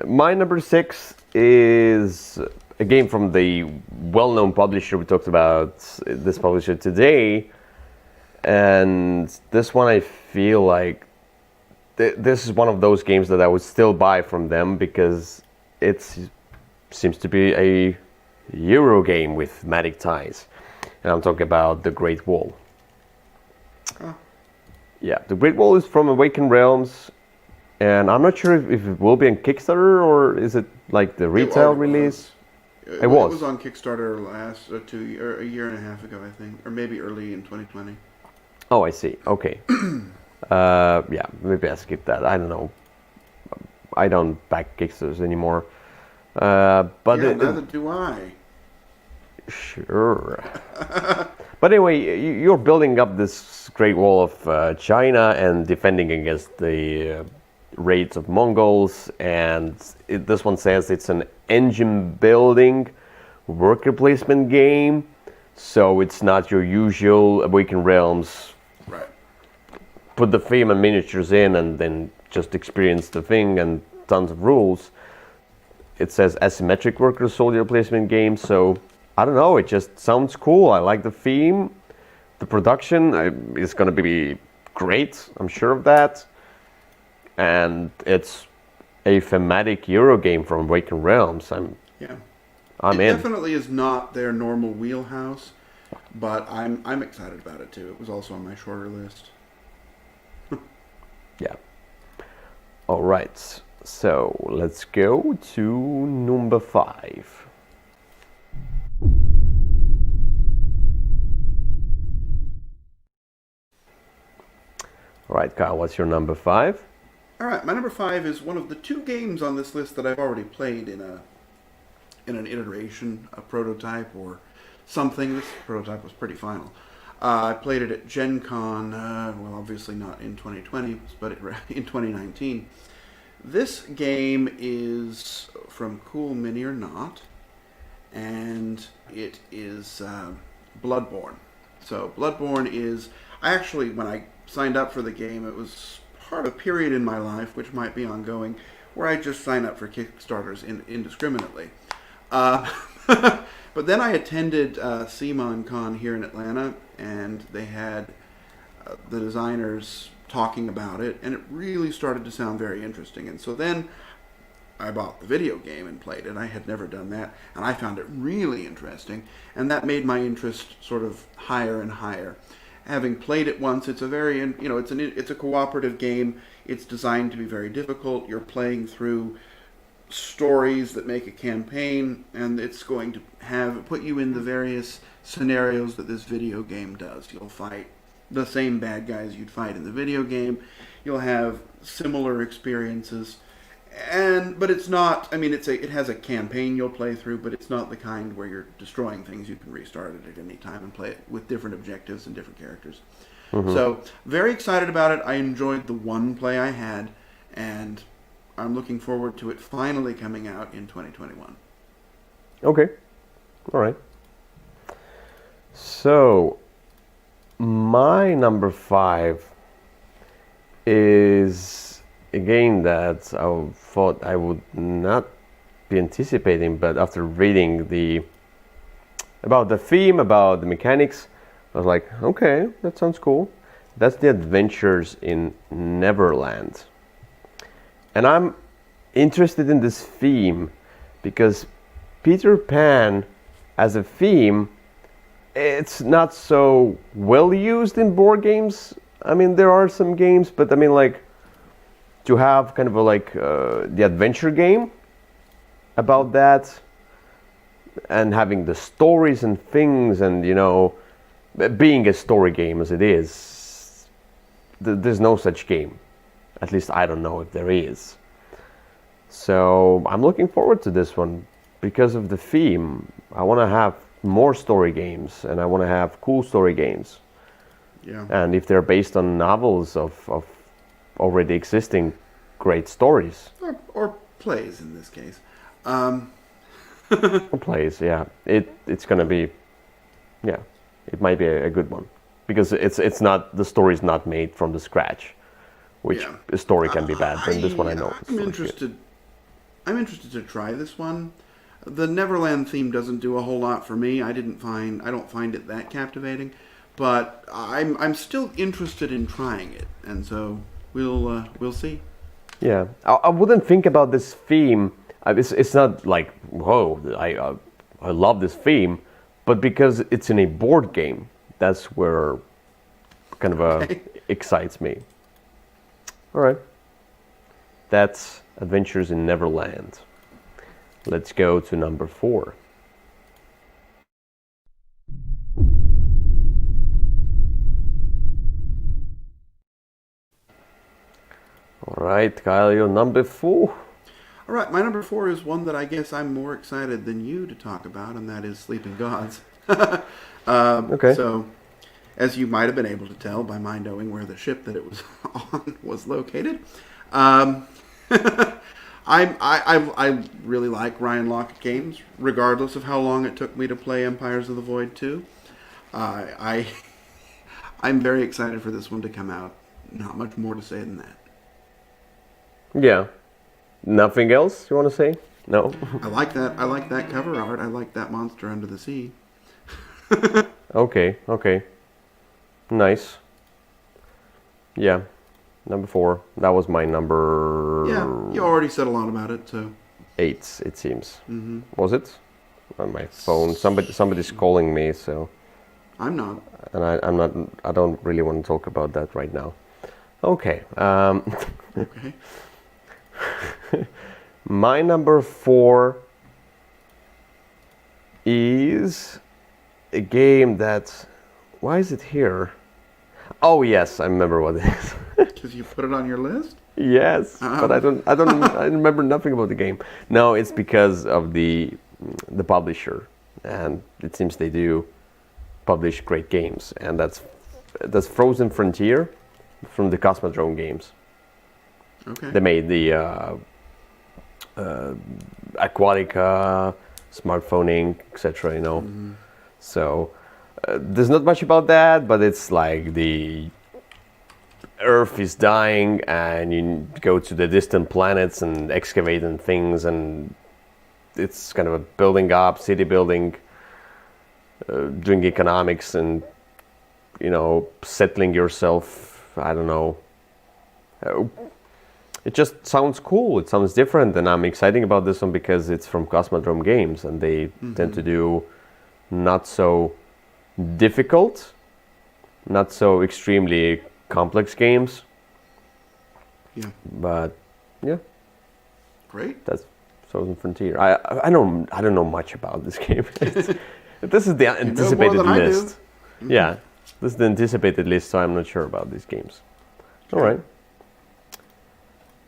My number 6 is a game from the well-known publisher we talked about. This publisher today. And this one, I feel like this is one of those games that I would still buy from them because it seems to be a Euro game with thematic ties. And I'm talking about The Great Wall. Oh. Yeah, The Great Wall is from Awakened Realms. And I'm not sure if it will be on Kickstarter or is it like the retail release? It was on Kickstarter a year and a half ago, I think, or maybe early in 2020. Oh, I see. Okay. Yeah, maybe I skip that. I don't know. I don't back Kickstarters anymore. But yeah, neither do I. Sure. But anyway, you're building up this Great Wall of China and defending against the raids of Mongols. And this one says it's an engine building worker placement game. So it's not your usual Awakened Realms. Right. Put the theme and miniatures in and then just experience the thing and tons of rules. It says asymmetric worker soldier placement game. So I don't know, it just sounds cool. I like the theme. The production is going to be great. I'm sure of that. And it's a thematic Euro game from Awakened Realms. I'm it in. Definitely is not their normal wheelhouse, but I'm excited about it too. It was also on my shorter list. Yeah. All right. So let's go to number 5. All right, Kyle, what's your number 5? All right, my number 5 is one of the 2 games on this list that I've already played in an iteration, a prototype or something. This prototype was pretty final. I played it at Gen Con, well, obviously not in 2020, but in 2019. This game is from Cool Mini or Not, and it is Bloodborne. So Bloodborne is, I actually, when I signed up for the game, it was part of a period in my life, which might be ongoing, where I just sign up for Kickstarters indiscriminately. Uh, but then I attended CMON Con here in Atlanta, and they had the designers talking about it, and it really started to sound very interesting. And so then I bought the video game and played it. I had never done that, and I found it really interesting, and that made my interest sort of higher and higher. Having played it once, it's a very, it's a cooperative game. It's designed to be very difficult. You're playing through stories that make a campaign, and it's going to put you in the various scenarios that this video game does. You'll fight the same bad guys you'd fight in the video game. You'll have similar experiences. But it's not, it has a campaign you'll play through, but it's not the kind where you're destroying things. You can restart it at any time and play it with different objectives and different characters. Mm-hmm. So, very excited about it. I enjoyed the one play I had, and I'm looking forward to it finally coming out in 2021. Okay. All right. So, my number 5 is a game that I thought I would not be anticipating, but after reading about the theme, about the mechanics, I was like, okay, that sounds cool. That's The Adventures in Neverland. And I'm interested in this theme because Peter Pan as a theme, it's not so well used in board games. There are some games, but to have kind of the adventure game about that, and having the stories and things, and being a story game as it is, there's no such game. At least I don't know if there is. So I'm looking forward to this one because of the theme. I want to have more story games, and I want to have cool story games. Yeah. And if they're based on novels of already existing great stories. Or plays in this case. Plays, yeah. It's gonna be, yeah. It might be a good one because it's not, the story's not made from the scratch, which a story can be bad. But this one I know. I'm interested. I'm interested to try this one. The Neverland theme doesn't do a whole lot for me. I don't find it that captivating, but I'm still interested in trying it, and so we'll see. Yeah, I wouldn't think about this theme. It's not like, whoa, I love this theme, but because it's in a board game, that's where kind of excites me. All right, that's Adventures in Neverland. Let's go to number 4. All right, Kyle, you're number 4. All right, my number 4 is one that I guess I'm more excited than you to talk about, and that is Sleeping Gods. Okay. So, as you might have been able to tell by my knowing where the ship that it was on was located, I really like Ryan Laukat games, regardless of how long it took me to play Empires of the Void 2. I'm very excited for this one to come out. Not much more to say than that. Yeah. Nothing else you want to say? No. I like that cover art. I like that monster under the sea. Okay. Nice. Yeah. Number 4. That was my number... Yeah, you already said a lot about it, so... 8, it seems. Mm-hmm. Was it? On my phone. Somebody's calling me, so... I'm not. And I don't really want to talk about that right now. Okay. Okay. My number 4 is a game that... Why is it here? Oh yes, I remember what it is. Because you put it on your list? Yes, but I remember nothing about the game. No, it's because of the publisher, and it seems they do publish great games, and that's Frozen Frontier from the Cosmodrome games. Okay. They made the Aquatica, Smartphone Inc., etc. Mm-hmm. So There's not much about that, but it's like the Earth is dying, and you go to the distant planets and excavate and things, and it's kind of a building up, city building, doing economics, and settling yourself. I don't know. It just sounds cool. It sounds different, and I'm excited about this one because it's from Cosmodrome Games, and they tend to do not so difficult, not so extremely complex games. Yeah. But yeah. Great. That's Frozen Frontier. I don't know much about this game. This is the anticipated list. Yeah. This is the anticipated list, so I'm not sure about these games. All right.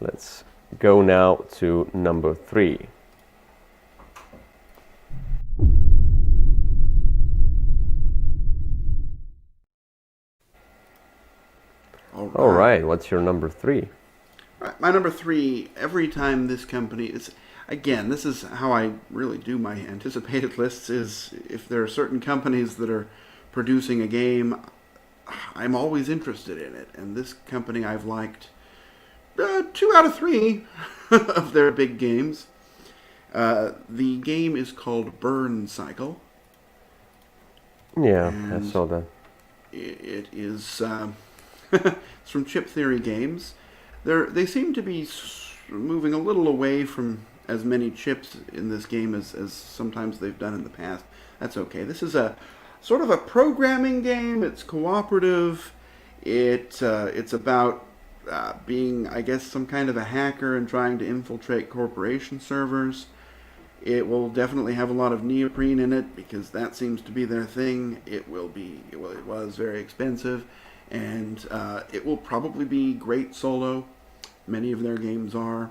Let's go now to number 3. All right. What's your number 3? Right, my number 3, every time this company is, again, this is how I really do my anticipated lists, is if there are certain companies that are producing a game, I'm always interested in it. And this company I've liked 2 out of 3 of their big games. The game is called Burn Cycle. Yeah, and I saw that. It is it's from Chip Theory Games. They seem to be moving a little away from as many chips in this game as sometimes they've done in the past. That's okay. This is a sort of a programming game. It's cooperative. It's about being, I guess, some kind of a hacker and trying to infiltrate corporation servers. It will definitely have a lot of neoprene in it because that seems to be their thing. It was very expensive, and it will probably be great solo. Many of their games are.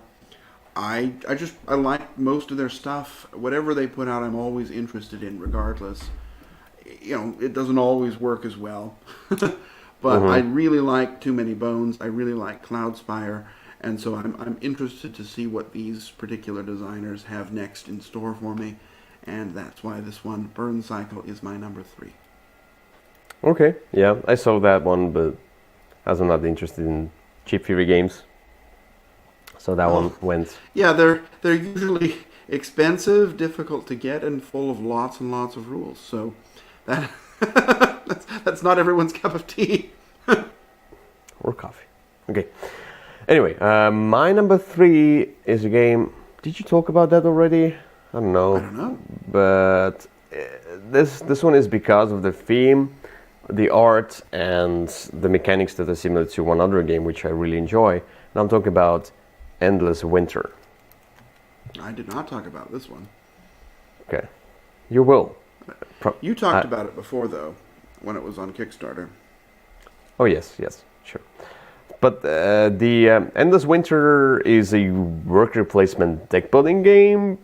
I like most of their stuff. Whatever they put out, I'm always interested in, regardless. It doesn't always work as well. But I really like Too Many Bones. I really like Cloudspire. And so I'm interested to see what these particular designers have next in store for me. And that's why this one, Burn Cycle, is my number 3. Okay, yeah, I saw that one, but as I'm not interested in Chip Theory games, so that one went. Yeah, they're usually expensive, difficult to get, and full of lots and lots of rules. So that that's not everyone's cup of tea. Or coffee. Okay. Anyway, my number 3 is a game. Did you talk about that already? I don't know. But this one is because of the theme, the art, and the mechanics that are similar to one other game which I really enjoy. And I'm talking about Endless Winter. I did not talk about this one. Okay. You will. You talked about it before, though, when it was on Kickstarter. Oh, yes, sure. But the Endless Winter is a worker placement deck building game,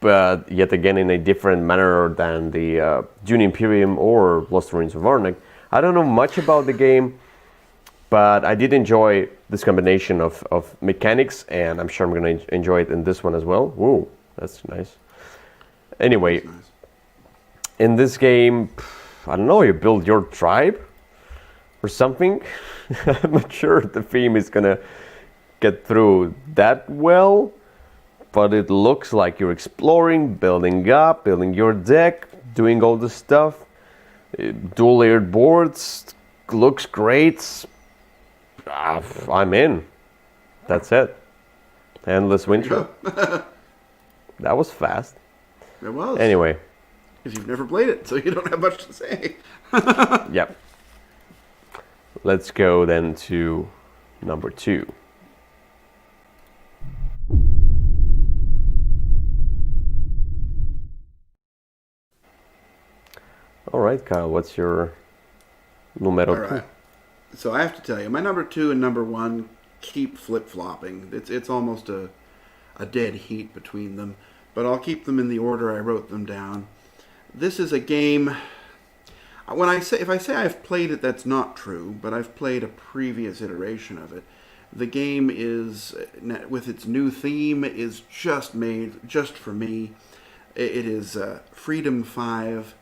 but yet again in a different manner than the Dune Imperium or Lost Ruins of Arnak. I don't know much about the game, but I did enjoy this combination of mechanics, and I'm sure I'm going to enjoy it in this one as well. Whoa, that's nice. Anyway, That's nice. In this game, I don't know, you build your tribe or something. I'm not sure the theme is going to get through that well, but it looks like you're exploring, building up, building your deck, doing all the stuff. Dual layered boards, looks great. I'm in. That's it. Endless Winter. That was fast. It was. Anyway. Because you've never played it, so you don't have much to say. Yep. Let's go then to number 2. All right, Kyle, what's your numero 2? Right. So I have to tell you, my number 2 and number 1 keep flip-flopping. It's almost a dead heat between them, but I'll keep them in the order I wrote them down. This is a game. If I say I've played it, that's not true, but I've played a previous iteration of it. The game is, with its new theme, is just made just for me. It is Freedom 5,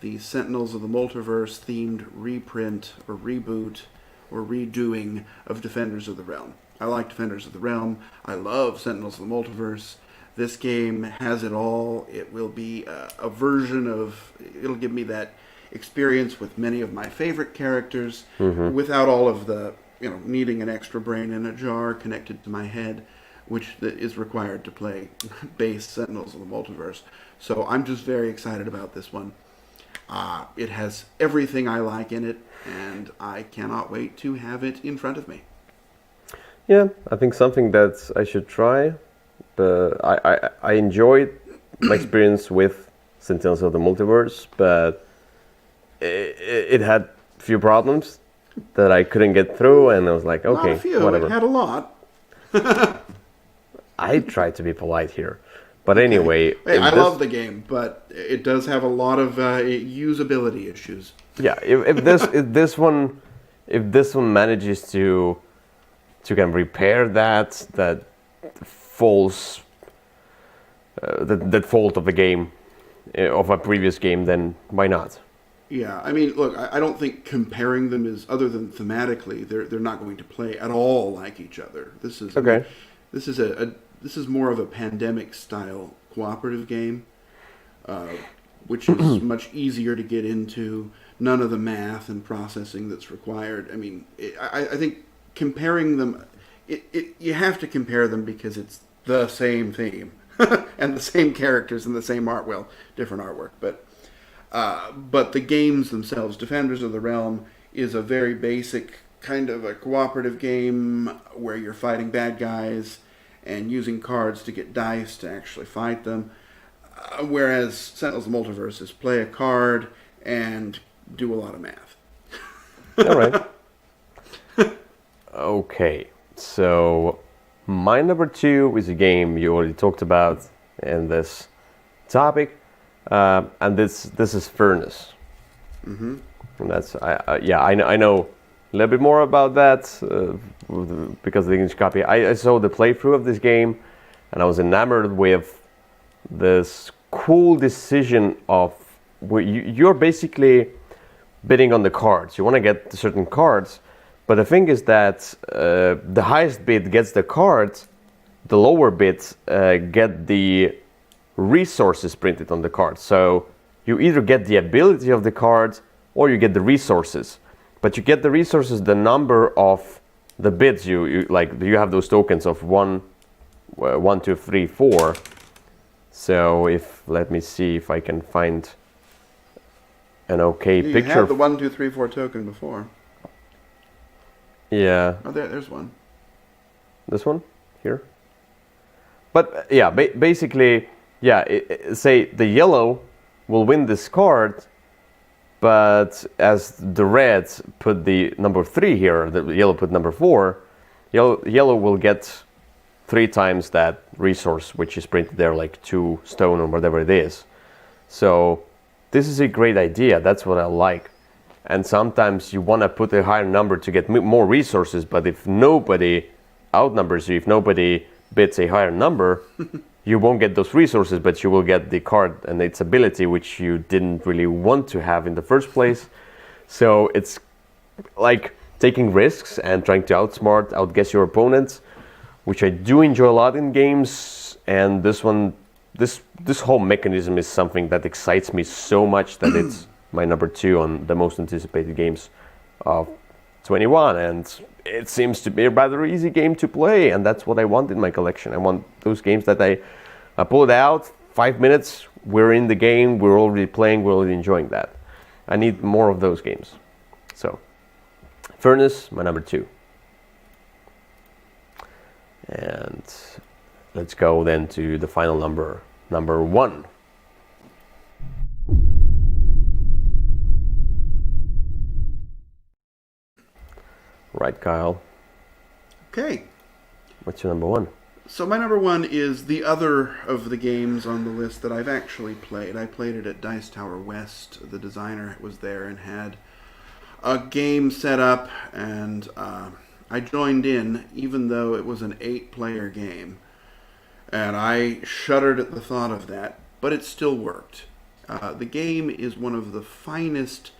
the Sentinels of the Multiverse themed reprint or reboot or redoing of Defenders of the Realm. I like Defenders of the Realm. I love Sentinels of the Multiverse. This game has it all. It will be a version of, it'll give me that experience with many of my favorite characters without all of the, needing an extra brain in a jar connected to my head, which is required to play base Sentinels of the Multiverse. So I'm just very excited about this one. It has everything I like in it, and I cannot wait to have it in front of me. Yeah, I think something that I should try. I enjoyed my experience with Sentinels of the Multiverse, but it had a few problems that I couldn't get through, and I was like, okay, Not a few. whatever. It had a lot. I tried to be polite here. But anyway... Hey, I love the game, but it does have a lot of usability issues. Yeah, if this one manages to kind of repair that false that fault of the game, of a previous game, then why not? Yeah, I mean, look, I don't think comparing them is, other than thematically, they're not going to play at all like each other. This is okay. This is more of a pandemic style cooperative game, which is much easier to get into. None of the math and processing that's required. I mean, I think comparing them, you have to compare them because it's the same theme and the same characters and the same art. Well, different artwork, but the games themselves, Defenders of the Realm, is a very basic kind of a cooperative game where you're fighting bad guys and using cards to get dice to actually fight them. Whereas Sentinels of the Multiverse is play a card and do a lot of math. All right. Okay, so my number 2 is a game you already talked about in this topic, and this is Furnace. Mm-hmm. And that's I know a little bit more about that because of the English copy. I saw the playthrough of this game, and I was enamored with this cool decision of where you're basically bidding on the cards. You want to get certain cards, but the thing is that the highest bid gets the cards, the lower bids get the resources printed on the card. So you either get the ability of the cards or you get the resources. But you get the resources, the number of the bids you like. You have those tokens of 1, 2, 3, 4. So let me see if I can find an okay picture. You had the 1, 2, 3, 4 token before. Yeah. Oh, there's one. This one here. But yeah, basically, yeah. Say the yellow will win this card. But as the reds put the number 3 here, the yellow put number 4, yellow will get 3 times that resource, which is printed there, like 2 stone or whatever it is. So this is a great idea. That's what I like. And sometimes you want to put a higher number to get more resources, but if nobody outnumbers you, if nobody bids a higher number, you won't get those resources, but you will get the card and its ability, which you didn't really want to have in the first place. So it's like taking risks and trying to outguess your opponents, which I do enjoy a lot in games. And this whole mechanism is something that excites me so much that it's my number 2 on the most anticipated games of 21. And it seems to be a rather easy game to play, and that's what I want in my collection. I want those games that I pull it out, 5 minutes, we're in the game, we're already playing, we're already enjoying that. I need more of those games. So, Furnace, my number 2. And let's go then to the final number 1. Right, Kyle. Okay. What's your number 1? So my number 1 is the other of the games on the list that I've actually played. I played it at Dice Tower West. The designer was there and had a game set up, and I joined in, even though it was an 8-player game. And I shuddered at the thought of that, but it still worked. The game is one of the finest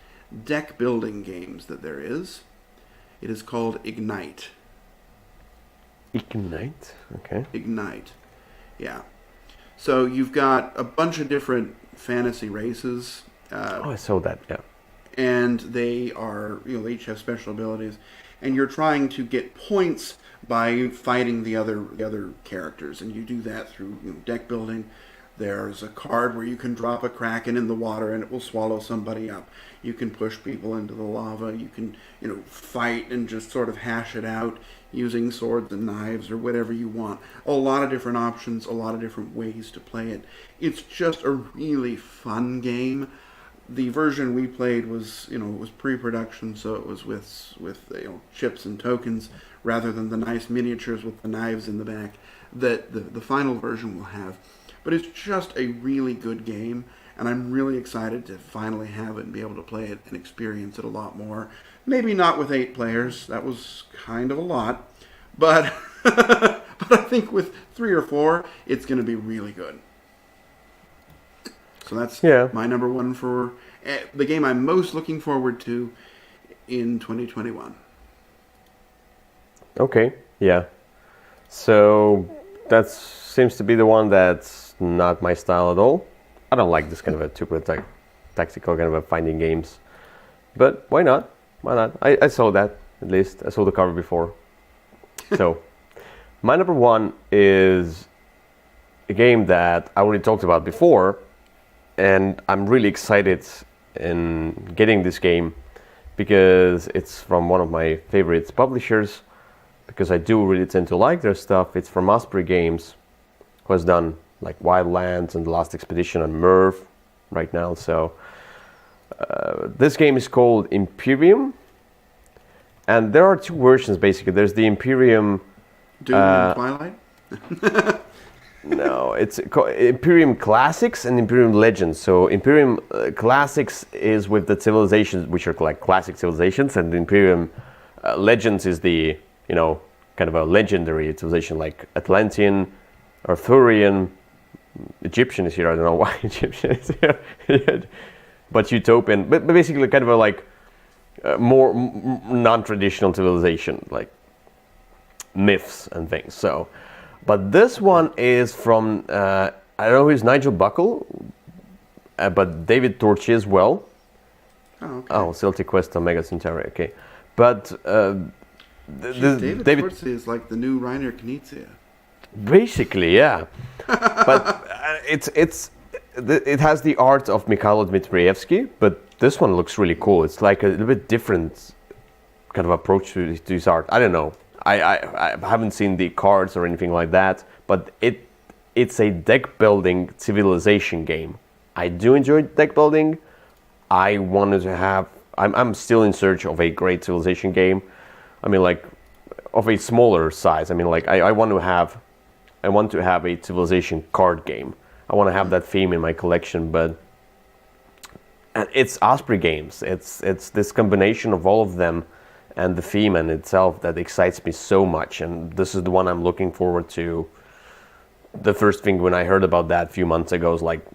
deck building games that there is. It is called Ignite. Ignite? Okay. Ignite. Yeah. So you've got a bunch of different fantasy races. I saw that, yeah. And they are, they each have special abilities. And you're trying to get points by fighting the other characters. And you do that through deck building. There's a card where you can drop a kraken in the water and it will swallow somebody up. You can push people into the lava. You can, fight and just sort of hash it out using swords and knives or whatever you want. A lot of different options, a lot of different ways to play it. It's just a really fun game. The version we played was, it was pre-production, so it was with chips and tokens rather than the nice miniatures with the knives in the back that the final version will have. But it's just a really good game, and I'm really excited to finally have it and be able to play it and experience it a lot more. Maybe not with 8 players, that was kind of a lot, but but I think with 3 or 4, it's going to be really good. So that's my number one for the game I'm most looking forward to in 2021. Okay, yeah. So that seems to be the one that's not my style at all. I don't like this kind of a super tactical kind of a fighting games. But why not? Why not? I saw that, at least. I saw the cover before. So, my number one is a game that I already talked about before. And I'm really excited in getting this game because it's from one of my favorite publishers. Because I do really tend to like their stuff. It's from Osprey Games, who has done like Wildlands and The Last Expedition and Merv right now. So this game is called Imperium, and there are 2 versions basically. There's the Imperium Doom and Twilight. No, it's called Imperium Classics and Imperium Legends. So Imperium Classics is with the civilizations which are like classic civilizations, and Imperium Legends is the kind of a legendary civilization like Atlantean, Arthurian, Egyptian is here. I don't know why Egyptian is here, but Utopian. But basically, kind of a like more non-traditional civilization, like myths and things. So, but this one is from I don't know who's Nigel Buckle, but David Torchy as well. Oh, okay. Oh, Celtic Quest Omega Centauri. Okay, but David Torchy is like the new Reiner Knizia. Basically, yeah. But it has the art of Mikhailo Dmitrievsky, but this one looks really cool. It's like a little bit different kind of approach to his art. I don't know. I haven't seen the cards or anything like that, but it's a deck building civilization game. I do enjoy deck building. I wanted to have. I'm still in search of a great civilization game. I mean, like of a smaller size. I mean, like I want to have a civilization card game. I want to have that theme in my collection, but it's Osprey Games. It's this combination of all of them and the theme and itself that excites me so much. And this is the one I'm looking forward to. The first thing when I heard about that a few months ago was like,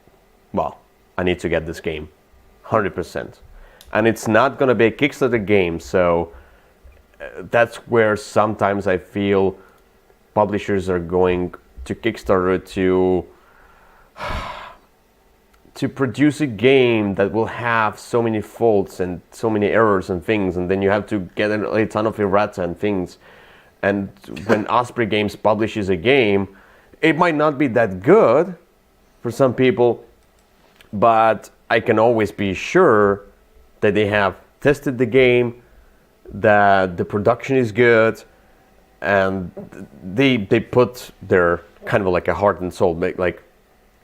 well, I need to get this game, 100%. And it's not going to be a Kickstarter game, so that's where sometimes I feel publishers are going to Kickstarter to produce a game that will have so many faults and so many errors and things, and then you have to get a ton of errata and things. And when Osprey Games publishes a game, it might not be that good for some people, but I can always be sure that they have tested the game, that the production is good, and they put their kind of like a heart and soul, like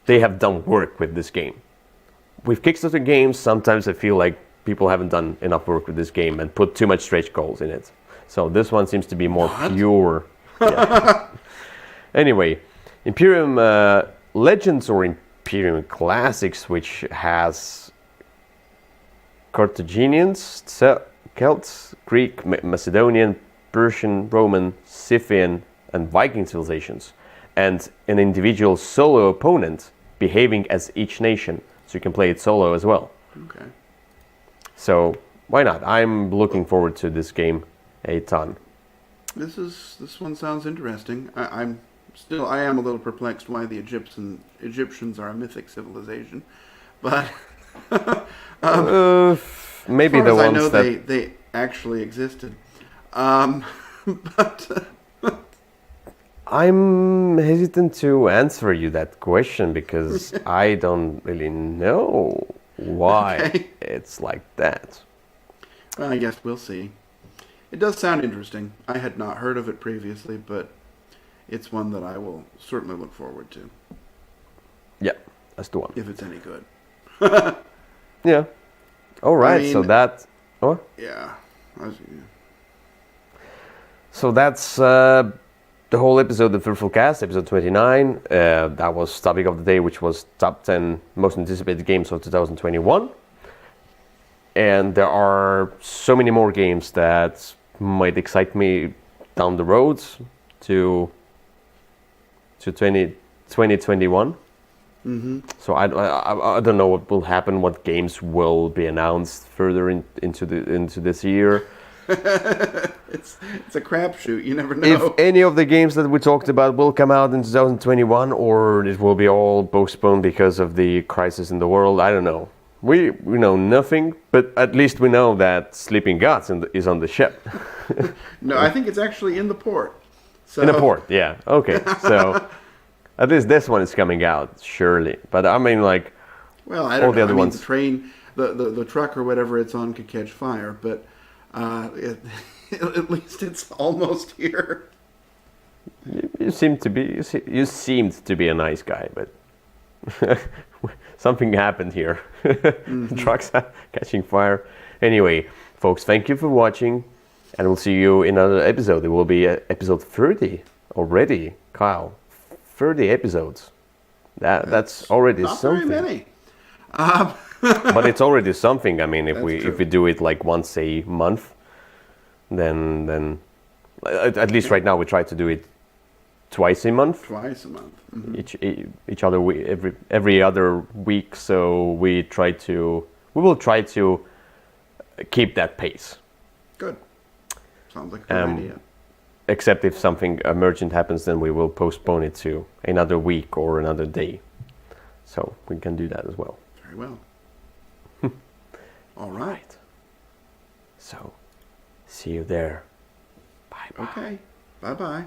they have done work with this game. With Kickstarter games, sometimes I feel like people haven't done enough work with this game and put too much stretch goals in it. So this one seems to be more pure. Yeah. Anyway, Imperium Legends or Imperium Classics, which has Carthaginians, Celts, Greek, Macedonian, Persian, Roman, Scythian, and Viking civilizations, and an individual solo opponent behaving as each nation. so you can play it solo as well. Okay. So why not? I'm looking forward to this game a ton. This one sounds interesting. I am a little perplexed why the Egyptians are a mythic civilization, but Maybe as the far as I ones know, that they actually existed. But I'm hesitant to answer you that question because I don't really know why Okay. it's like that. well, I guess we'll see. It does sound interesting. I had not heard of it previously, but it's one that I will certainly look forward to Yeah, that's the one. if it's any good. Yeah. All right. So mean- that. Oh. Yeah. So that's the whole episode of Würfel Cast, episode 29. That was topic of the day, which was top 10 most anticipated games of 2021. And there are so many more games that might excite me down the road to 2021. Mm-hmm. So I don't know what will happen, what games will be announced further into this year. It's a crapshoot. You never know. If any of the games that we talked about will come out in 2021, or it will be all postponed because of the crisis in the world, I don't know. We know nothing, but at least we know that Sleeping Gods is on the ship. No, I think it's actually in the port. So, In a port, yeah. Okay, so at least this one is coming out, surely. But I mean, like, Well, I all don't the know. other I mean, ones. the train, the truck or whatever it's on could catch fire, but at least it's almost here. You seemed to be a nice guy, but something happened here. Trucks are catching fire. Anyway, folks, thank you for watching, and we'll see you in another episode. It will be episode 30 already, Kyle. 30 episodes. That's already Not something. very many. But it's already something. I mean, if That's we do it like once a month, then at least right now we try to do it twice a month. Twice a month. Mhm. Each other week, every other week. So we will try to keep that pace. Good. Sounds like a good idea. Except if something emergent happens, then we will postpone it to another week or another day. So we can do that as well. Very well. All right. So see you there. Bye bye. Okay. Bye-bye.